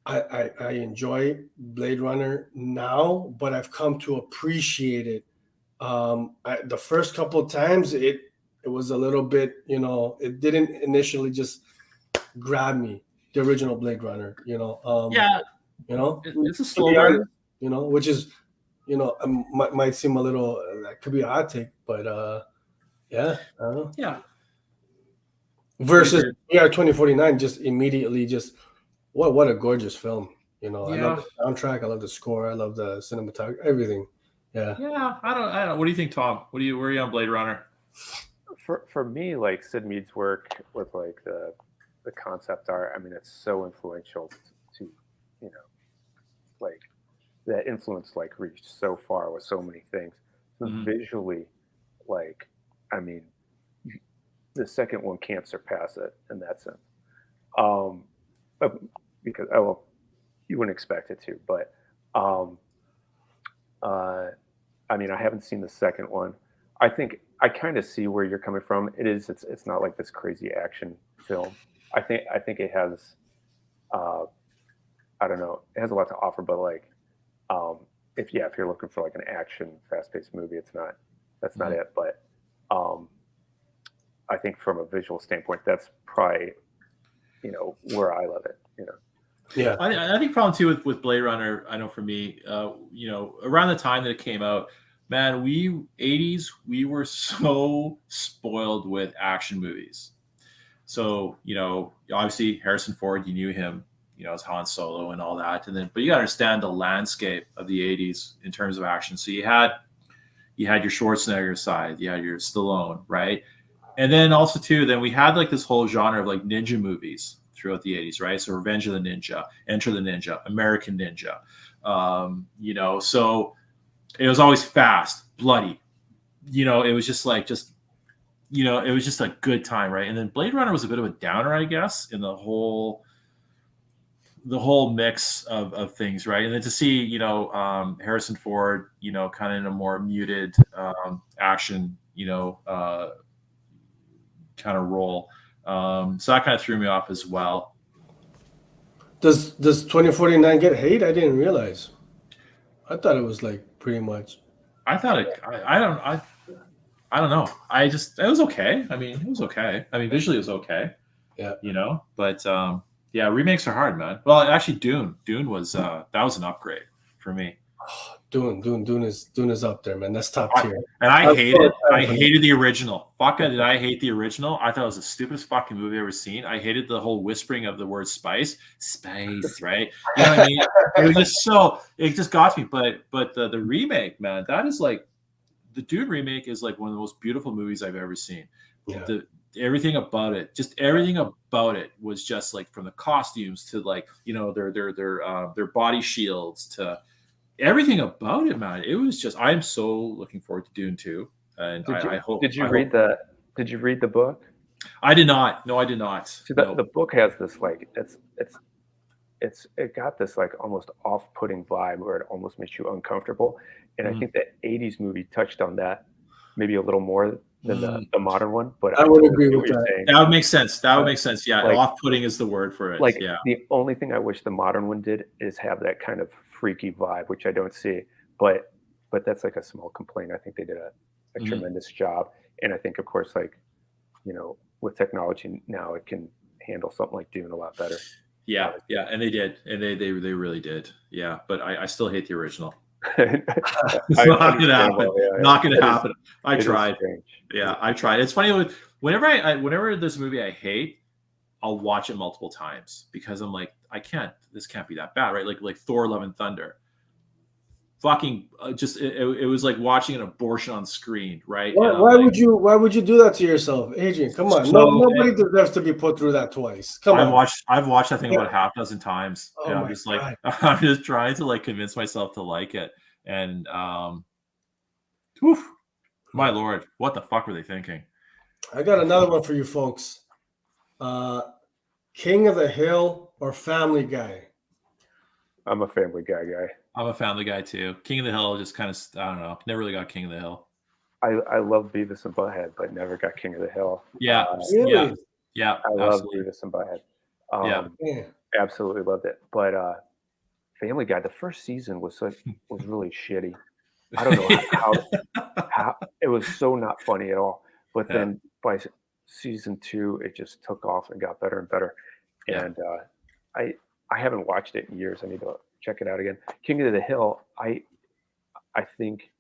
I enjoy Blade Runner now, but I've come to appreciate it. The first couple of times, it was a little bit, it didn't initially just grab me. The original Blade Runner, it's a slow burn, which is, might seem a little that could be a hot take, but yeah, I don't know. Yeah. Versus BR 2049, just immediately, what a gorgeous film. I love the soundtrack, I love the score, I love the cinematography, everything. Yeah. Yeah, I don't. What do you think, Tom? Where are you on Blade Runner? For me, like Sid Mead's work with like the concept art, I mean, it's so influential to like that influence like reached so far with so many things. So visually, like, I mean, the second one can't surpass it in that sense. Because you wouldn't expect it to, but I mean, I haven't seen the second one. I think I kind of see where you're coming from. It's not like this crazy action film. I think it has, I don't know, it has a lot to offer, but like, if you're looking for like an action, fast-paced movie, that's not it. But I think from a visual standpoint, that's probably, where I love it. Yeah, I think problem too with Blade Runner. I know for me, around the time that it came out, man, 80s, we were so spoiled with action movies. So, obviously Harrison Ford, you knew him, as Han Solo and all that. And then, but you got to understand the landscape of the 80s in terms of action. So you had your Schwarzenegger side, you had your Stallone, right? And then also too, then we had like this whole genre of like ninja movies throughout the 80s, right? So Revenge of the Ninja, Enter the Ninja, American Ninja, so it was always fast, bloody, it was just like, it was just a good time, right? And then Blade Runner was a bit of a downer, I guess, in the whole mix of things, right? And then to see, Harrison Ford, kind of in a more muted action, kind of role. So that kind of threw me off as well. Does 2049 get hate? I didn't realize. I thought it was like pretty much. I thought it. I don't know. It was okay. I mean, it was okay. I mean, visually it was okay. Yeah. But yeah, remakes are hard, man. Well, actually, Dune was that was an upgrade for me. Oh, Dune is up there, man. That's top tier. And I hated the original. Fuck it, did I hate the original? I thought it was the stupidest fucking movie I've ever seen. I hated the whole whispering of the word spice, right? You know what I mean? It just got me. But the remake, man, that is like, the Dune remake is like one of the most beautiful movies I've ever seen. Yeah. Everything about it was just like, from the costumes to like, their body shields to everything about it, man. It was just, I'm so looking forward to Dune 2. And I hope. Did you read the book? I did not. No, I did not. See, the book has this like, it got this like almost off-putting vibe where it almost makes you uncomfortable. And I think the 80s movie touched on that maybe a little more than the modern one. But I would agree with that. That would make sense. Yeah, like, off-putting is the word for it. Like, yeah. The only thing I wish the modern one did is have that kind of freaky vibe, which I don't see. But that's like a small complaint. I think they did a tremendous job. And I think, of course, like, with technology now, it can handle something like Dune a lot better. Yeah, and they did, and they really did. Yeah, but I still hate the original. It's not gonna happen. Not gonna happen. I tried. Yeah, I tried. It's funny, whenever there's a movie I hate, I'll watch it multiple times because I'm like, this can't be that bad, right? Like Thor: Love and Thunder. Fucking it was like watching an abortion on screen, right? Why would you do that to yourself, Adrian? Come on, nobody deserves to be put through that twice. I've watched I think about half a dozen times. Oh, I'm just like, I'm just trying to like convince myself to like it, and my lord, what the fuck were they thinking? I got another one for you folks. King of the Hill or Family Guy? I'm a Family Guy guy. I'm a Family Guy too. King of the Hill just kind of, I don't know, never really got King of the Hill. I love Beavis and Butthead, but never got King of the Hill. Yeah, really? yeah. I love Beavis and Butthead. Absolutely loved it. But Family Guy, the first season was really shitty. I don't know how it was so not funny at all. But then by season 2, it just took off and got better and better. And I haven't watched it in years. I need to check it out again. King of the Hill, I think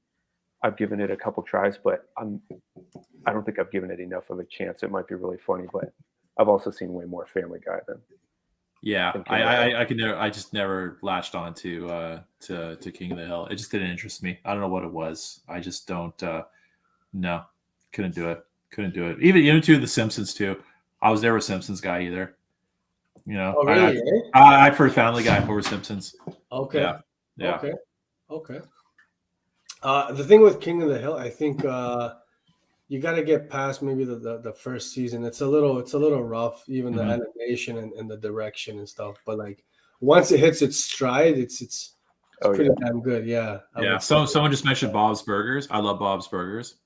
I've given it a couple tries, but I don't think I've given it enough of a chance. It might be really funny, but I've also seen way more Family Guy than. Yeah, I just never latched on to King of the Hill. It just didn't interest me. I don't know what it was. I just don't. No, couldn't do it. Even to The Simpsons too. I was never a Simpsons guy either. Oh, really? I prefer Family Guy over Simpsons. Okay. Yeah. Okay. Okay. The thing with King of the Hill, I think you got to get past maybe the first season. It's a little rough, even the animation and the direction and stuff. But like once it hits its stride, it's pretty damn good. Yeah. Yeah. So someone just mentioned Bob's Burgers. I love Bob's Burgers.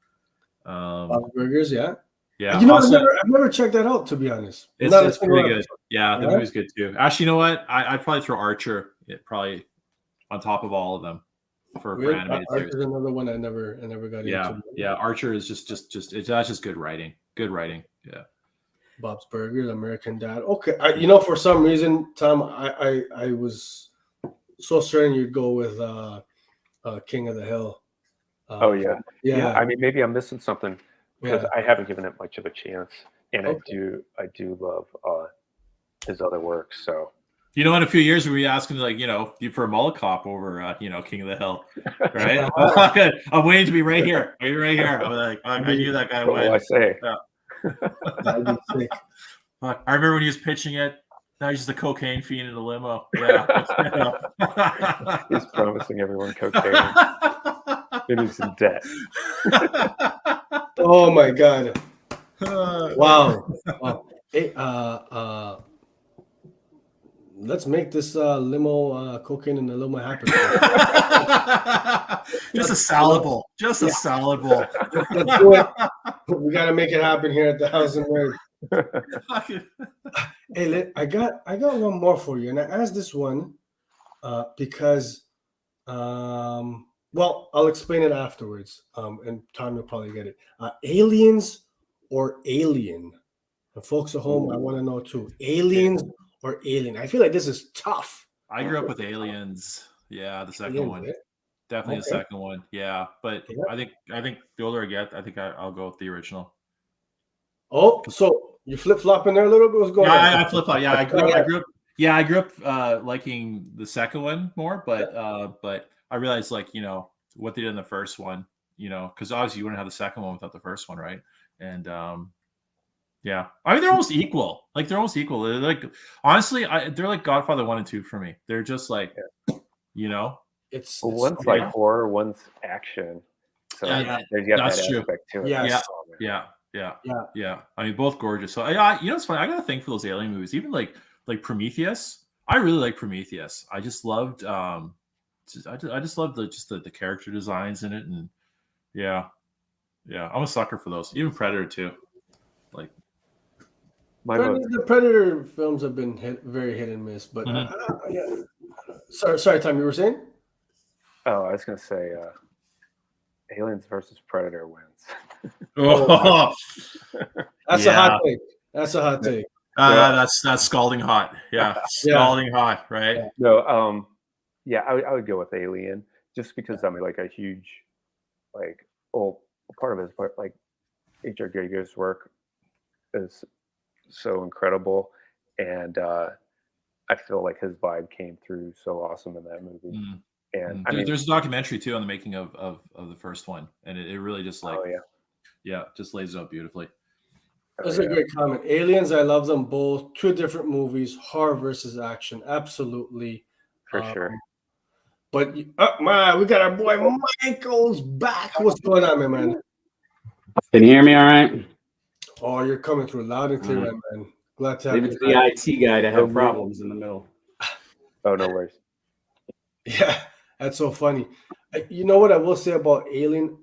Bob's Burgers, yeah. Yeah. You know, also, I've never checked that out, to be honest. It's pretty good. Yeah, the movie's good too. Actually, you know what? I'd probably throw Archer probably on top of all of them for animated series. Archer's another one I never got into. Yeah. Archer is that's just good writing. Good writing. Yeah. Bob's Burgers, American Dad. Okay, you know, for some reason, Tom, I was so certain you'd go with King of the Hill. Yeah. I mean, maybe I'm missing something because I haven't given it much of a chance, and I do love his other work. So, you know, in a few years we'll be asking, like, you know, for a Mullet Cop over King of the Hill, right? I'm waiting to be right here. Are you right here? I'm like, I knew that guy. What will I say? That'd be sick. I remember when he was pitching it. Now he's just a cocaine fiend in a limo. Yeah. He's promising everyone cocaine. Maybe he's in debt. Oh my God! Wow. Hey, let's make this limo cocaine in the limo happen. Just a salad bowl. Just a salad bowl. Let's do it. We got to make it happen here at the House and Nerd. Hey, I got one more for you, and I asked this one because, well, I'll explain it afterwards, and Tom will probably get it. Aliens or Alien? And folks at home, I want to know too. Aliens or Alien? I feel like this is tough. I grew up with Aliens. Yeah, the second one. Definitely the second one. Yeah, but I think the older I get, I think I'll go with the original. Oh, so you flip flop in there a little bit? What's going on? I flip flop. Yeah, I grew up liking the second one more, but I realized, like, you know, what they did in the first one, you know, because obviously you wouldn't have the second one without the first one, right? And yeah, I mean, they're almost equal. Like, they're almost equal. They're like, honestly, they're like Godfather 1 and 2 for me. They're just like, you know, it's one's like horror, one's action. So there's that true. Aspect to it. Yeah. I mean, both gorgeous. So you know, it's funny. I got to think for those alien movies, even like Prometheus. I really like Prometheus. I just loved. I just loved the character designs in it, and yeah, I'm a sucker for those. Even Predator too. Like, the Predator films have been very hit and miss, but yeah. Sorry, Tom, you were saying? Oh, I was gonna say, Aliens versus Predator wins. Oh, that's a hot take. That's a hot take. That's scalding hot. Yeah, scalding hot, right? No, I would go with Alien just because I'm like a huge, like, part of his like H.R. Giger's work is so incredible, and I feel like his vibe came through so awesome in that movie. And I mean, there's a documentary too on the making of the first one, and it really just like just lays it out beautifully. That's a great comment. Aliens, I love them both. Two different movies, horror versus action, absolutely, for sure. But we got our boy Michael's back. What's going on, my man? Can you hear me all right? Oh, you're coming through loud and clear, man. Glad to have you. Leave it to the IT guy to have problems in the middle. Oh, no worries. Yeah, that's so funny. You know what I will say about Alien?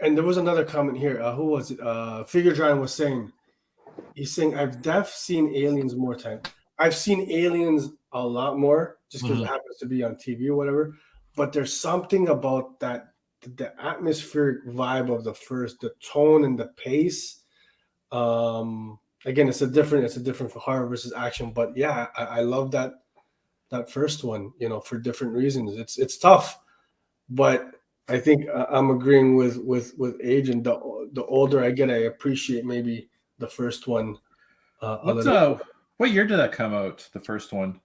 And there was another comment here. Who was it? Figure Giant was saying, he's saying, I've seen Aliens more time. I've seen Aliens a lot more just because it happens to be on TV or whatever. But there's something about that, the atmospheric vibe of the first, the tone and the pace. Again, it's a different horror versus action. But yeah, I love that first one, you know, for different reasons. It's tough, but I think I'm agreeing with age, and the older I get, I appreciate maybe the first one. What year did that come out? The first one,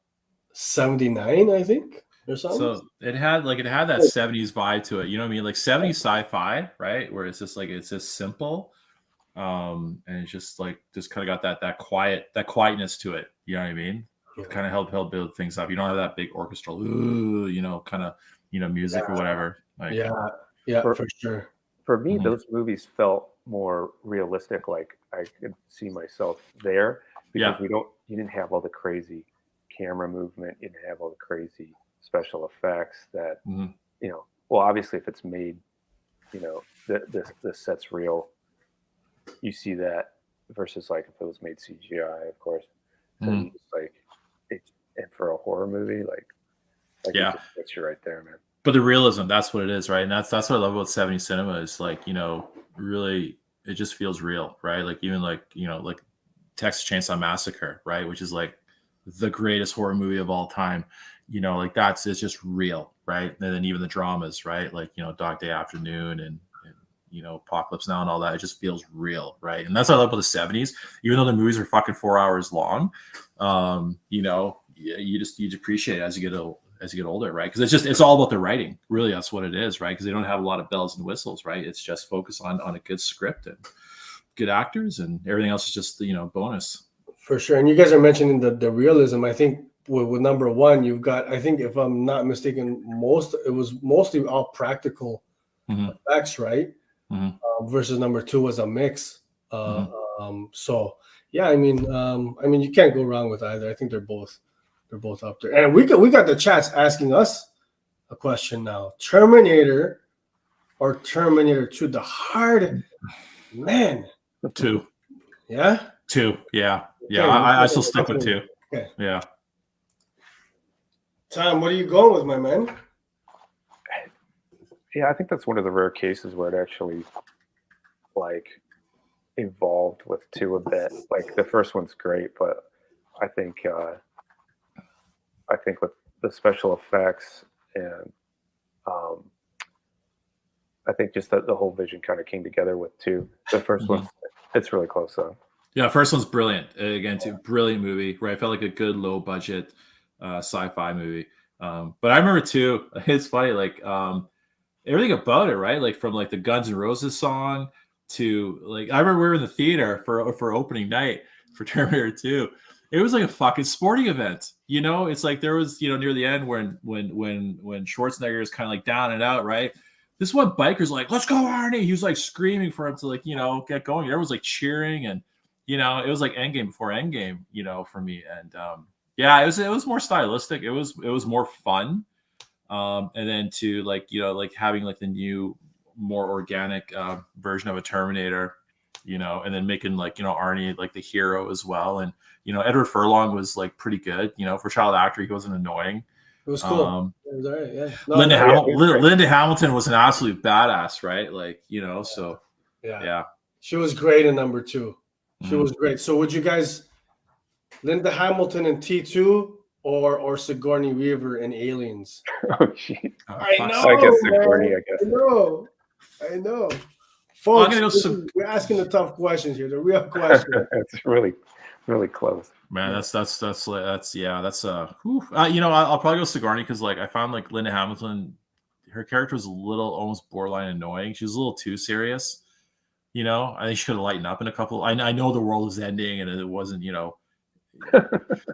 79, I think, or something. So it had that 70s vibe to it. You know what I mean? Like 70s sci-fi, right? Where it's just simple, and it's just like kind of got that quietness to it. You know what I mean? Kind of help build things up. You don't have that big orchestral, you know, kind of music or whatever. Like, yeah, For- for sure. For me, Mhm. those movies felt more realistic. Like I could see myself there because Yeah. you didn't have all the crazy camera movement. You didn't have all the crazy special effects that, Mhm. well, obviously if it's made, the set's real, you see that versus like if it was made CGI, of course. So Mhm. you just like, and for a horror movie, like Yeah. it just gets you right there, man. But the realism, that's what it is, right? And that's what I love about 70s cinema is like, really it just feels real, right? Like even like, like Texas Chainsaw Massacre, right? Which is like the greatest horror movie of all time. Like it's just real, right? And then even the dramas, right? Like, Dog Day Afternoon and Apocalypse Now and all that. It just feels real, right? And that's what I love about the 70s. Even though the movies are fucking 4 hours long, you just appreciate it as you get older, right? Because it's all about the writing. Really, that's what it is, right? Because they don't have a lot of bells and whistles, right? It's just focused on a good script and good actors, and everything else is just bonus. For sure. And you guys are mentioning the realism. I think with number one, you've got, I think if I'm not mistaken, it was mostly all practical effects, right? Versus number two was a mix. So yeah, I mean, you can't go wrong with either. I think they're both up there. And we got the chats asking us a question now: Terminator or Terminator 2? The hard man. 2. Yeah. 2. Yeah. Yeah. Okay, I still stick with 2. Okay. Yeah. Tom, what are you going with, my man? Yeah, I think that's one of the rare cases where it actually like evolved with 2 a bit. Like the first one's great, but I think with the special effects and I think just that the whole vision kind of came together with 2. The first one, it's really close though. Yeah, first one's brilliant. Again, brilliant movie, right? I felt like a good low budget sci-fi movie. But I remember 2. It's funny, like everything about it, right? Like from like the Guns N' Roses song to like I remember we were in the theater for opening night for Terminator 2. It was like a fucking sporting event, It's like there was, near the end when Schwarzenegger is kind of like down and out, right? This one biker's like, "Let's go, Arnie!" He was like screaming for him to like, get going. Everyone was like cheering, and it was like Endgame before Endgame, for me. And yeah, it was more stylistic. It was more fun. And then to like like having like the new more organic version of a Terminator, and then making like Arnie like the hero as well. And Edward Furlong was like pretty good, for child actor. He wasn't annoying. It was cool. It was all right. Yeah. Linda Hamilton was an absolute badass, right? Like so yeah. She was great in number 2. She was great. So would you guys Linda Hamilton in T2 or Sigourney Weaver in Aliens? Oh, jeez. I know. I guess Sigourney, I guess. I know. Folks, I'm gonna go we're asking the tough questions here, the real questions. It's really, really close. Man, that's I'll probably go Sigourney because like I found like Linda Hamilton, her character was a little almost borderline annoying. She was a little too serious. I think she could have lightened up in a couple. I know the world is ending and it wasn't,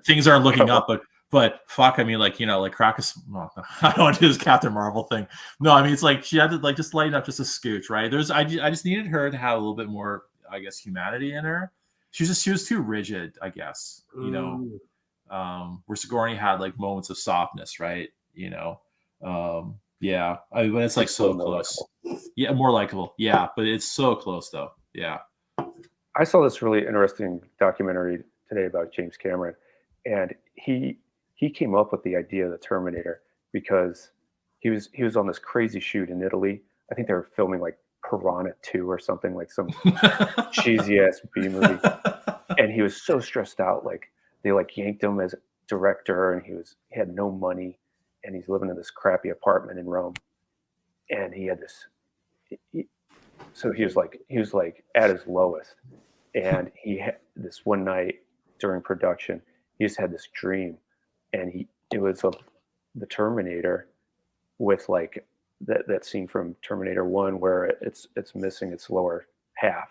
things aren't looking up, but fuck, I mean, like, like Krakus, well, I don't want to do this Captain Marvel thing. No, I mean, it's like she had to like just lighten up just a scooch, right? I just needed her to have a little bit more, I guess, humanity in her. She was too rigid, I guess, where Sigourney had like moments of softness, right? Yeah, I mean, but it's like so close. Yeah, more likable. Yeah, but it's so close though. Yeah. I saw this really interesting documentary today about James Cameron, and he came up with the idea of the Terminator because he was on this crazy shoot in Italy. I think they were filming like Piranha 2 or something, like some cheesy ass B movie, and he was so stressed out. Like they like yanked him as director, and he had no money, and he's living in this crappy apartment in Rome, and he had this. So he was like at his lowest, and he had this one night during production, he just had this dream, and it was of the Terminator with like that scene from Terminator 1 where it's missing its lower half,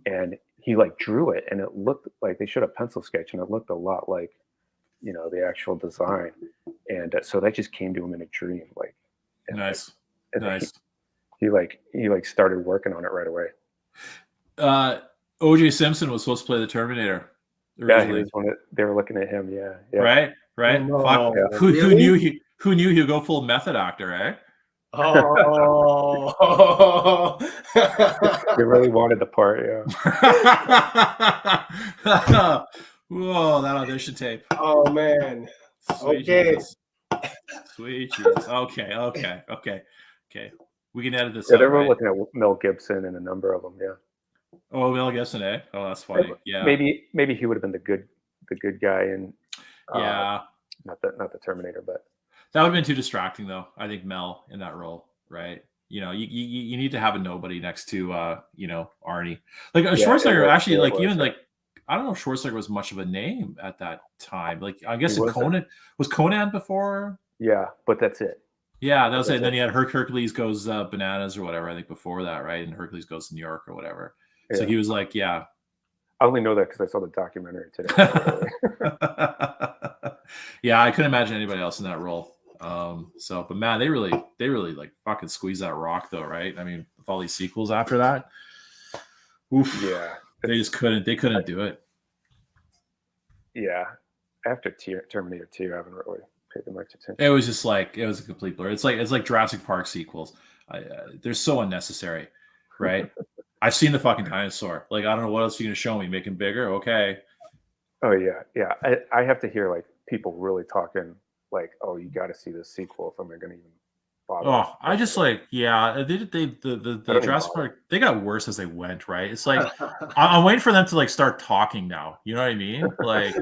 and he like drew it, and it looked like they showed a pencil sketch, and it looked a lot like the actual design, and so that just came to him in a dream, like And Nice. and Nice. He started working on it right away. O.J. Simpson was supposed to play the Terminator originally. Yeah, he was one. They were looking at him. Yeah. Right. Oh, no. Fuck. Yeah. Who Really? knew he'd go full method actor, eh? Oh. They really wanted the part. Yeah. Whoa, that audition tape. Oh man. Sweet Okay. Jesus. Sweet Jesus. Okay. We can edit this Yeah, out, they were right? looking at Mel Gibson and a number of them. Yeah. Oh, Mel Gibson, eh? Oh, that's funny. Yeah. Maybe he would have been the good guy in. Yeah. Not the Terminator, but That would have been too distracting, though. I think Mel in that role, right? You know, you need to have a nobody next to Arnie. Like Schwarzenegger, actually, like even like I don't know if Schwarzenegger was much of a name at that time. Like I guess Conan was Conan before. Yeah, but that's it. Yeah, that was it. And then he had Hercules Goes Bananas or whatever. I think before that, right? And Hercules Goes to New York or whatever. Yeah. So he was like, yeah. I only know that because I saw the documentary today. Yeah, I couldn't imagine anybody else in that role. But man, they really like fucking squeeze that rock though, right? I mean, with all these sequels after that, oof, Yeah, they just couldn't do it. Yeah, after Terminator 2, I haven't really paid much attention. It was just like it was a complete blur. It's like Jurassic Park sequels. They're so unnecessary, right? I've seen the fucking dinosaur. Like I don't know what else you're gonna show me. Make him bigger, okay? Oh yeah. I have to hear like people really talking like, oh, you got to see this sequel if I'm going to even bother. Oh, I just like, yeah, the Jurassic Park, they got worse as they went, right? It's like I'm waiting for them to like start talking now. You know what I mean? Like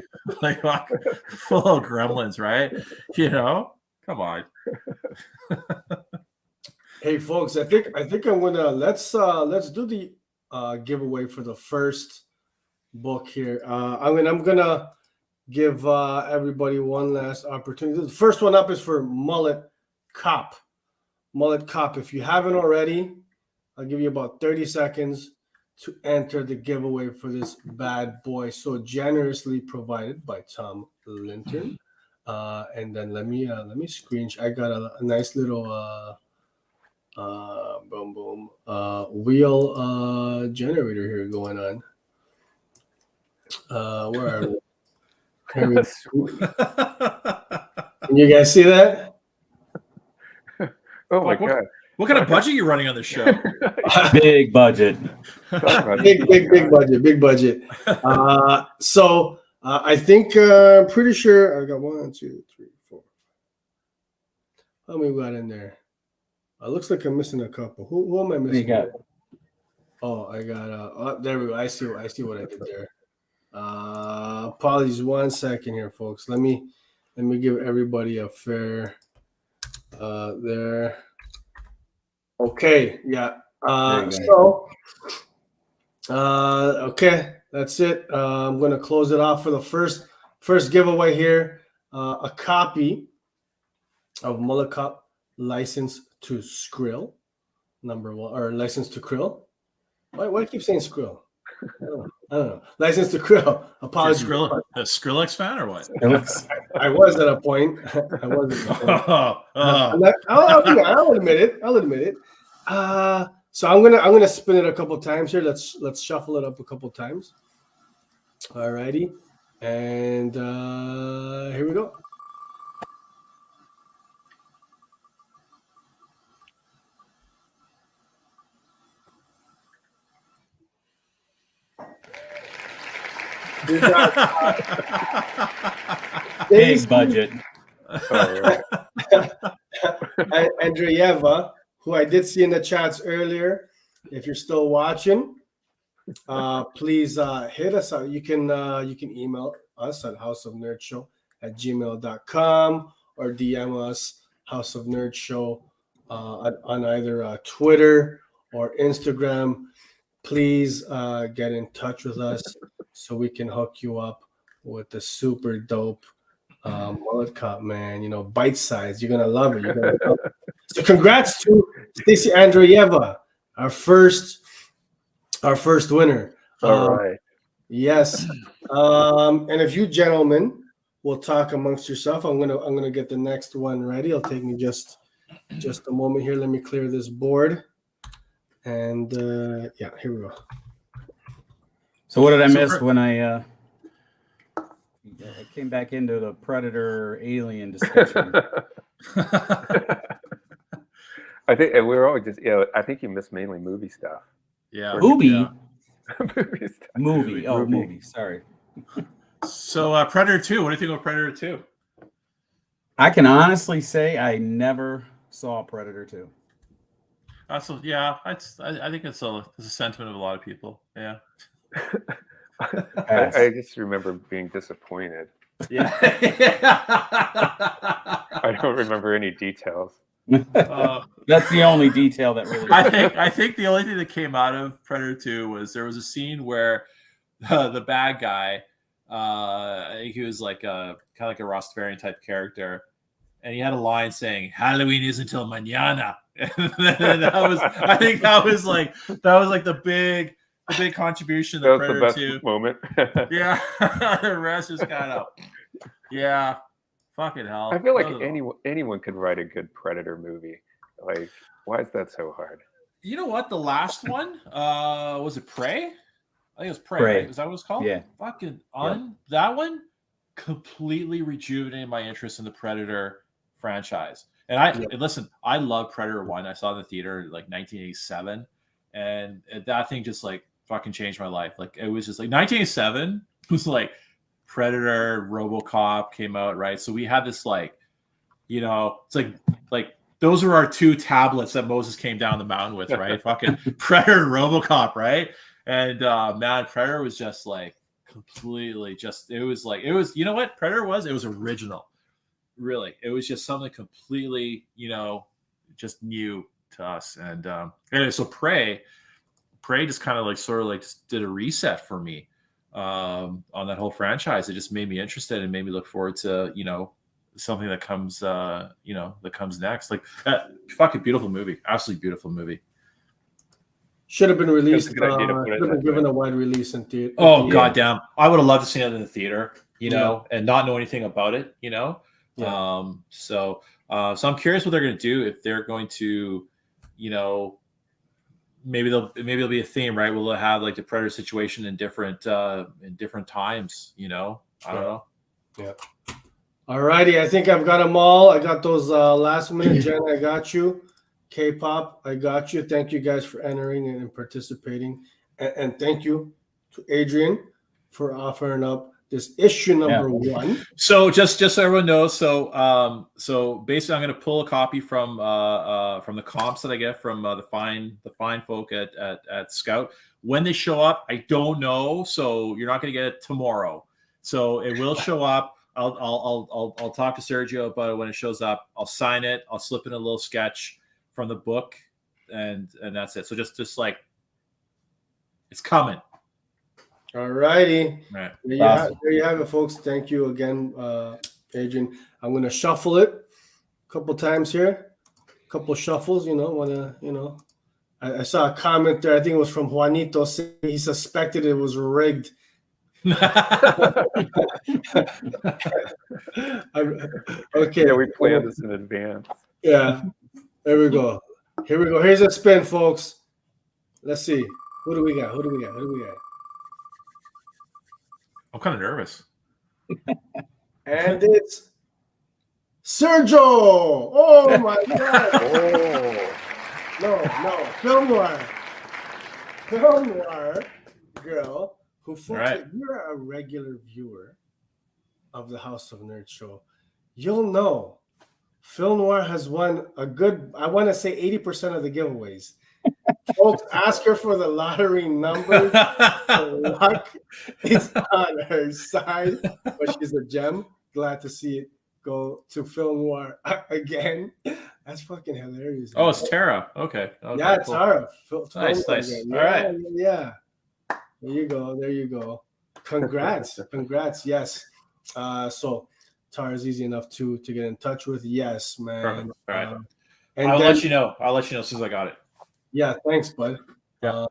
full of gremlins, right? You know, come on. Hey folks, I think I'm gonna let's do the giveaway for the first book here. I'm gonna give everybody one last opportunity. The first one up is for Mullet Cop. Mullet Cop. If you haven't already, I'll give you about 30 seconds to enter the giveaway for this bad boy, so generously provided by Tom Lintern. And then let me screenshot. I got a nice little wheel generator here going on. Where are we? Here we go. Can you guys see that? Oh my God. What kind of budget are you running on this show? Big budget. big budget. So I think pretty sure I got 1, 2, 3, 4. How many we got in there? Looks like I'm missing a couple. Who am I missing? Oh, I got there we go. I see what I did there. Apologies, 1 second here, folks. Let me give everybody a fair there. Okay, yeah. Okay, that's it. I'm gonna close it off for the first giveaway here. A copy of Mullet Cop License to Skrill, #1, or License to Krill. Why do I keep saying Skrill? I don't know. License to Krill. Apologies. A Skrillex fan or what? I was at a point. I'll admit it. So I'm gonna spin it a couple times here. Let's shuffle it up a couple times. Alrighty, and here we go. Big budget. Andreeva, who I did see in the chats earlier. If you're still watching, please hit us up. You can email us at houseofnerdshow@gmail.com or DM us House of Nerd Show on either Twitter or Instagram. Please get in touch with us so we can hook you up with the super dope Mullet Cop, man. You know, bite size. You're gonna love it. So congrats to Stacy Andreeva, our first winner. All right. Yes. And if you gentlemen will talk amongst yourself, I'm gonna get the next one ready. It'll take me just Just a moment here. Let me clear this board. And yeah, here we go. So what did I miss when I came back into the Predator Alien discussion? I think we were all just, I think you missed mainly movie stuff. Yeah. Movie? Yeah. Movie stuff. Movie. Oh, movie. Sorry. So Predator 2, what do you think of Predator 2? I can honestly say I never saw Predator 2. So yeah, I think it's a sentiment of a lot of people. Yeah. I just remember being disappointed. Yeah. I don't remember any details. That's the only detail that really. I think the only thing that came out of Predator 2 was there was a scene where the bad guy, I think he was like kind of like a Rastafarian type character, and he had a line saying "Halloween isn't until mañana." And that was, I think that was like the big contribution to That was Predator the 2 best moment. Yeah, the rest is kind of, yeah, fucking hell. I feel like anyone could write a good Predator movie. Like, why is that so hard? You know what? The last one, was it Prey? I think it was Prey. Prey. Right? Is that what it's called? Yeah. Fucking that one completely rejuvenated my interest in the Predator franchise. And listen, I love Predator 1. I saw it in the theater in like 1987, and that thing just like fucking changed my life. Like, it was just like 1987 was like Predator, RoboCop came out, right? So we had this like, it's like those were our two tablets that Moses came down the mountain with, right? Fucking Predator and RoboCop, right? And man, Predator was just like completely it was you know what Predator was? It was original. Really, it was just something completely, just new to us. And anyway, so Prey just kind of like sort of like just did a reset for me on that whole franchise. It just made me interested and made me look forward to something that comes that comes next. Like, fucking beautiful movie, absolutely beautiful movie. Should have been released. That's a good idea to put Should have been given a wide release in theater. Oh goddamn! I would have loved to see it in the theater, and not know anything about it, Yeah. So I'm curious what they're going to do, if they're going to, maybe it'll be a theme, right? Will it have like the Predator situation in different times? I don't know. Yeah. All righty, I think I've got them all. I got those last minute. Jen, I got you. K-pop, I got you. Thank you guys for entering and participating, and thank you to Adrian for offering up this issue number 1. So just so everyone knows, so basically, I'm going to pull a copy from the comps that I get from the fine folk at Scout. When they show up, I don't know, so you're not going to get it tomorrow. So it will show up. I'll talk to Sergio about it when it shows up. I'll sign it. I'll slip in a little sketch from the book, and that's it. So just like, it's coming. All righty. Right. There you have it, folks. Thank you again, Adrian. I'm going to shuffle it a couple times here. A couple shuffles, I saw a comment there. I think it was from Juanito saying he suspected it was rigged. Okay. Yeah, we planned this in advance. Yeah. There we go. Here we go. Here's a spin, folks. Let's see. Who do we got? I'm kind of nervous. And it's Sergio. Oh my God. No. Film noir girl who, folks, if you're a regular viewer of the House of Nerds show, you'll know Film Noir has won a good, I want to say 80% of the giveaways. Folks, ask her for the lottery numbers. The luck is on her side, but she's a gem. Glad to see it go to Film Noir again. That's fucking hilarious. Oh, it's Tara. Okay. Yeah, it's Tara. Nice. Again. All right. Yeah. There you go. Congrats. Yes. So Tara's easy enough to get in touch with. Yes, man. Perfect. All right. And I'll let you know as soon as I got it. Yeah, thanks, bud. Yeah.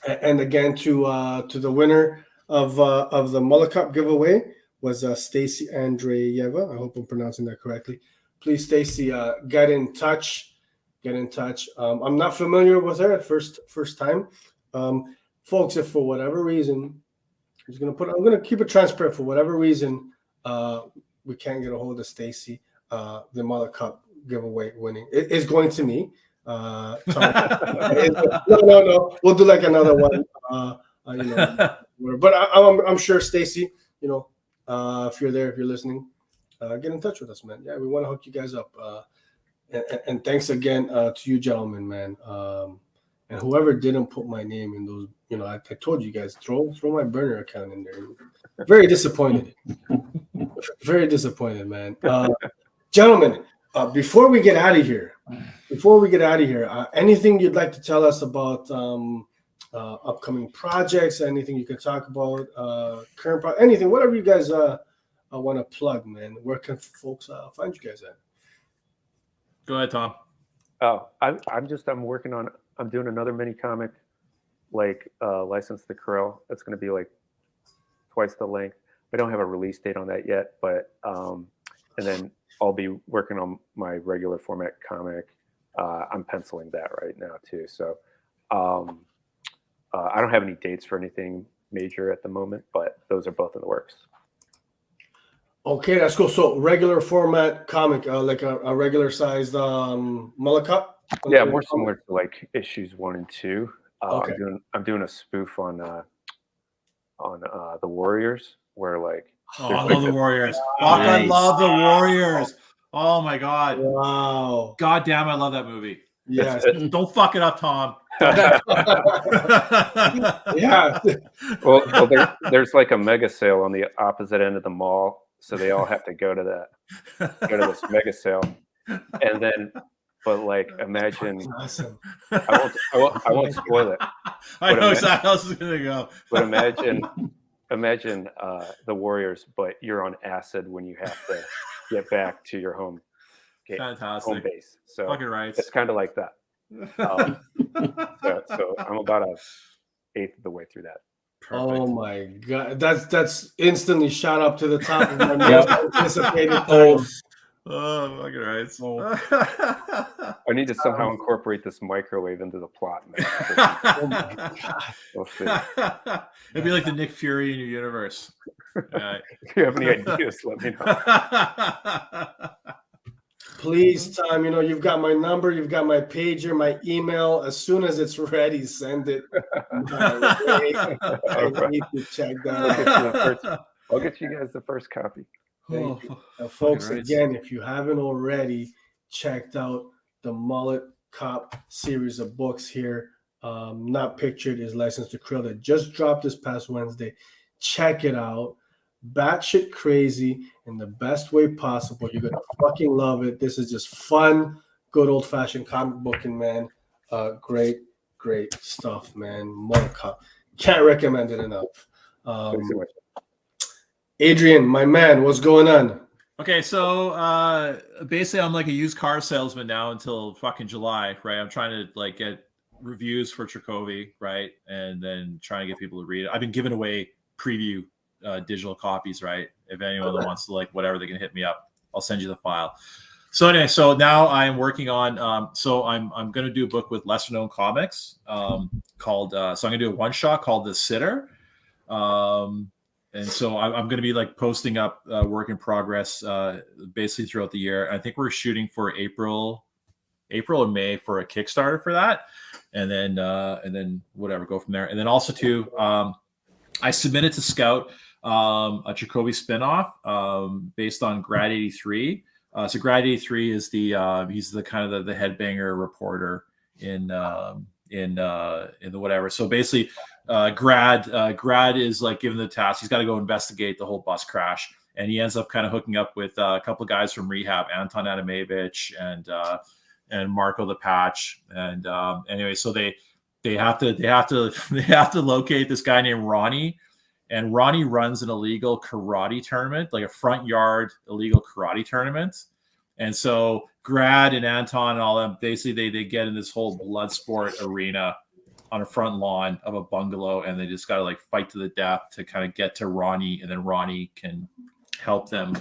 And again, to the winner of the Mullet Cop giveaway was Stacy Andreeva. I hope I'm pronouncing that correctly. please, Stacy, get in touch. Get in touch. I'm not familiar with her at first time. Folks, if for whatever reason, I'm gonna keep it transparent. For whatever reason, we can't get a hold of Stacy. The Mullet Cop giveaway winning is going to me. No. We'll do like another one. But I'm sure Stacy, if you're there, if you're listening, get in touch with us, man. Yeah, we want to hook you guys up. And thanks again to you gentlemen, man. And whoever didn't put my name in those, I told you guys, throw my burner account in there. Very disappointed. Very disappointed, man. Gentlemen, before we get out of here, anything you'd like to tell us about upcoming projects? Anything you can talk about? Anything, whatever you guys want to plug, man. Where can folks find you guys at? Go ahead, Tom. Oh, I'm doing another mini comic, like License to Krill. It's going to be like twice the length. We don't have a release date on that yet, but and then I'll be working on my regular format comic. I'm penciling that right now too. So I don't have any dates for anything major at the moment, but those are both in the works. Okay, that's cool. So regular format comic, like a regular sized Mullet Cop? Yeah, more similar to like issues 1 and 2. Okay. I'm doing a spoof on the Warriors, where like I love the Warriors. I love the Warriors. Oh my god! Wow! God damn, I love that movie. Yes. Don't fuck it up, Tom. Yeah. Well, there's like a mega sale on the opposite end of the mall, so they all have to go to this mega sale, and then. But like, imagine. Awesome. I won't spoil it. I know exactly how this is gonna go. But imagine the Warriors, but you're on acid when you have to get back to your home base. So fucking right. It's kind of like that. So I'm about an eighth of the way through that. Perfect. Oh my god, that's instantly shot up to the top of my most anticipated title. Oh, fucking right. I need to somehow incorporate this microwave into the plot. Oh my god. We'll see. It'd be like the Nick Fury in your universe. If you have any ideas, let me know. Please, Tom, you've got my number, you've got my pager, my email. As soon as it's ready, send it. I need to check that. I'll get you guys the first copy. Thank you. Folks, again, if you haven't already checked out the Mullet Cop series of books here, not pictured is License to Krill that just dropped this past Wednesday. Check it out. Batshit crazy in the best way possible. You're gonna fucking love it. This is just fun, good old-fashioned comic booking, man. Great stuff, man. Mullet Cop. Can't recommend it enough. Thanks so much. Adrien, my man, what's going on? Okay, so basically I'm like a used car salesman now until fucking July, right? I'm trying to like get reviews for TRAKOVI, right? And then trying to get people to read it. I've been giving away preview digital copies, right? If anyone wants to like whatever, they can hit me up. I'll send you the file. So anyway, so now I'm working on so I'm going to do a book with lesser known comics called so I'm going to do a one shot called The Sitter. And so I'm going to be like posting up work in progress basically throughout the year. I think we're shooting for April or May for a Kickstarter for that, and then whatever, go from there. And then also too, I submitted to Scout a TRAKOVI spinoff based on Grad 83. So Grad 83 is he's the kind of the headbanger reporter in the whatever. So basically. Grad is like given the task. He's got to go investigate the whole bus crash, and he ends up kind of hooking up with a couple of guys from rehab, Anton Adamevich and Marco the Patch. And anyway, so they have to locate this guy named Ronnie, and Ronnie runs an illegal karate tournament, like a front yard illegal karate tournament. And so Grad and Anton and all them, basically they get in this whole blood sport arena on a front lawn of a bungalow, and they just got to like fight to the death to kind of get to Ronnie, and then Ronnie can help them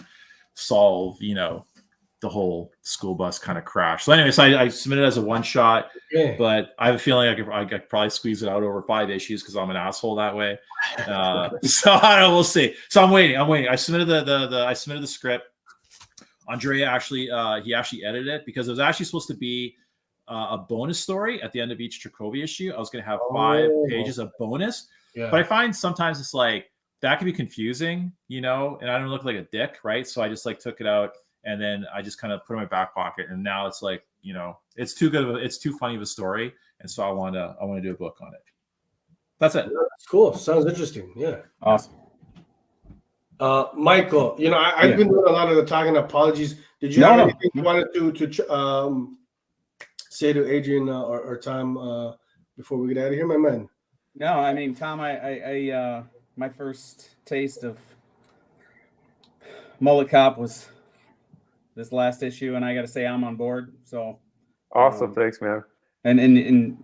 solve, the the whole school bus kind of crash. So anyway, so I submitted as a one shot, but I have a feeling I could probably squeeze it out over 5 issues because I'm an asshole that way. So I don't know, we'll see. So I'm waiting. I submitted the script. Andrea actually he actually edited it because it was actually supposed to be a bonus story at the end of each TRAKOVI issue. I was going to have 5 pages of bonus, but I find sometimes it's like that can be confusing, you know, and I don't look like a dick, right? So I just like took it out and then I just kind of put it in my back pocket, and now it's like, you know, it's too funny of a story, and so I want to do a book on it. That's it. That's cool. Sounds interesting. Yeah. Awesome. Michael, you know, I've been doing a lot of the talking. Apologies. Did you have anything you wanted to say to Adrien or Tom before we get out of here, my man? No, I mean, Tom, I my first taste of Mullet Cop was this last issue, and I got to say I'm on board. So awesome, thanks, man. And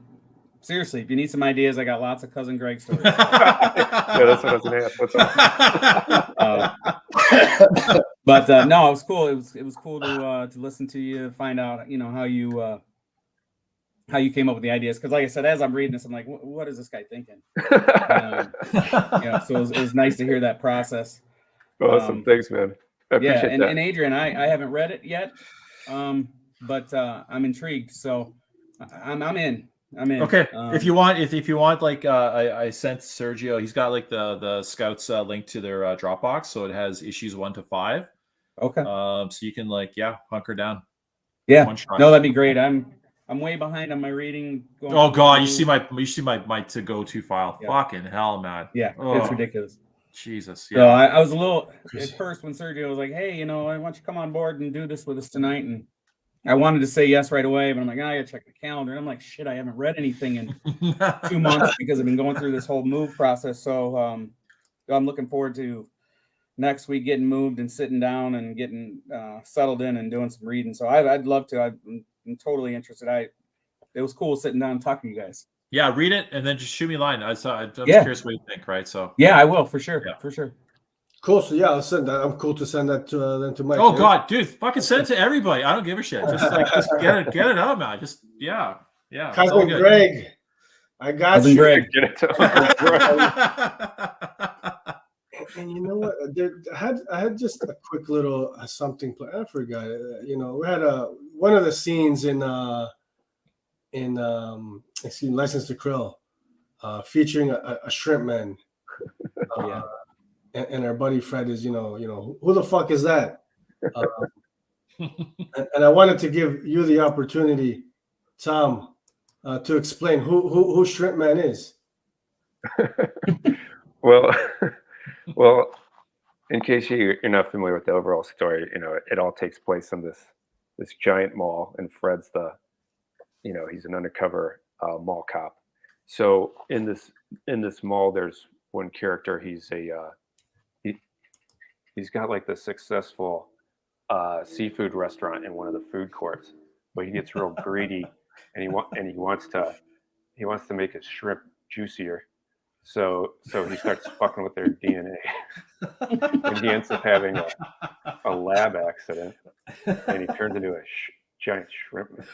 seriously, if you need some ideas, I got lots of Cousin Greg stories. So. Yeah, that's what I was going to ask. But no, it was cool. It was cool to listen to you, find out, you know, how you came up with the ideas. Because like I said, as I'm reading this, I'm like, what is this guy thinking? Yeah, so it was nice to hear that process. Awesome, thanks, man. I appreciate that. And Adrien, I haven't read it yet, but I'm intrigued. So I'm in. Okay. If you want, like I sent Sergio. He's got like the Scouts link to their Dropbox, so it has issues 1 to 5. Okay. So you can hunker down. Yeah. No, that'd be great. I'm way behind on my reading. Oh God, you see my to go to file. Yeah. Fucking hell, man. Yeah, it's ridiculous. Jesus. Yeah. So I was a little at first when Sergio was like, "Hey, you know, I want you to come on board and do this with us tonight," and I wanted to say yes right away, but I'm like, I gotta check the calendar. And I'm like, shit, I haven't read anything in 2 months because I've been going through this whole move process. So I'm looking forward to next week getting moved and sitting down and getting settled in and doing some reading. So I'd love to. I'm totally interested. It was cool sitting down and talking to you guys. Yeah, read it and then just shoot me a line. I'm curious what you think, right? So yeah, I will for sure. Yeah. For sure. Cool. So yeah, I'll send that. I'm cool to send that to Mike. Oh God, dude, fucking send it to everybody. I don't give a shit. Just get it out, man. Just yeah. Cousin Greg, I got Cousin you. Greg. Get it to And you know what? I had just a quick little something. I forgot. You know, we had one of the scenes in License to Krill, featuring a shrimp man. Yeah. And our buddy Fred is, you know, who the fuck is that? And I wanted to give you the opportunity, Tom, to explain who Shrimp Man is. Well, in case you're not familiar with the overall story, you know, it all takes place in this giant mall, and Fred's he's an undercover mall cop. So in this mall, there's one character. He's got like the successful seafood restaurant in one of the food courts, but he gets real greedy, and he wants to make his shrimp juicier. So he starts fucking with their DNA, and he ends up having a lab accident, and he turns into a giant shrimp.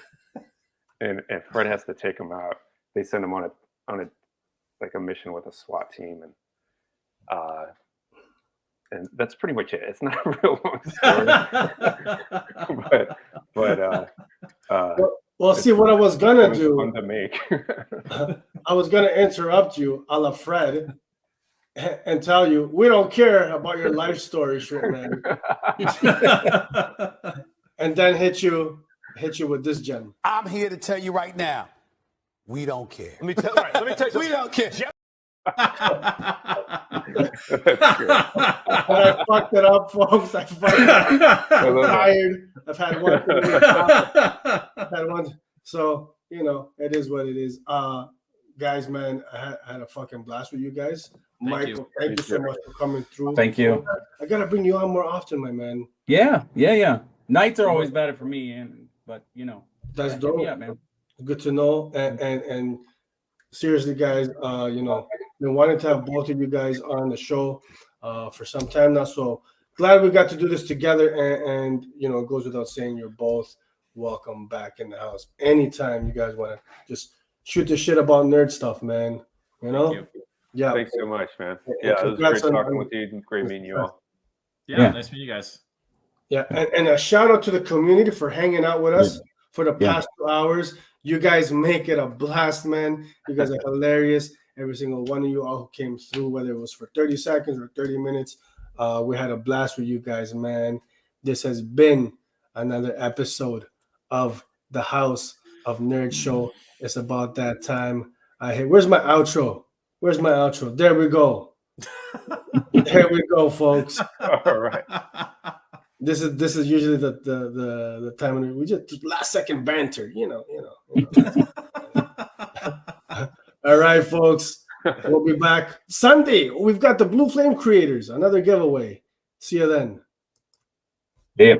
And Fred has to take him out. They send him on a mission with a SWAT team, and that's pretty much it. It's not a real long story, but well, see what I was gonna do. Fun to make. I was gonna interrupt you, a la Fred, and tell you we don't care about your life story, Shrimp Man, and then hit you with this gem. I'm here to tell you right now, we don't care. Let me tell you. We don't care. I fucked it up, folks. I'm tired. I've had one. So, you know, it is what it is. Guys, man, I had a fucking blast with you guys. Michael, thank you so much for coming through. Thank you. I gotta bring you on more often, my man. Yeah. Nights are always better for me, but you know. That's dope. Yeah, man. Good to know. And seriously, guys, you know, been wanting to have both of you guys on the show for some time now. So glad we got to do this together. And you know, it goes without saying, you're both welcome back in the house anytime you guys want to just shoot the shit about nerd stuff, man. You know? Thank you. Yeah. Thanks so much, man. And Yeah, it was great congrats on- talking with you. Great meeting you all. Yeah, nice meeting you guys. Yeah, and a shout out to the community for hanging out with us for the past 2 hours. You guys make it a blast, man. You guys are hilarious. Every single one of you all who came through, whether it was for 30 seconds or 30 minutes. We had a blast with you guys, man. This has been another episode of the House of Nerd Show. It's about that time. Where's my outro? Where's my outro? There we go. There we go, folks. All right. This is usually the time when we just last second banter, you know. All right, folks. We'll be back Sunday. We've got the Blue Flame Creators, another giveaway. See you then.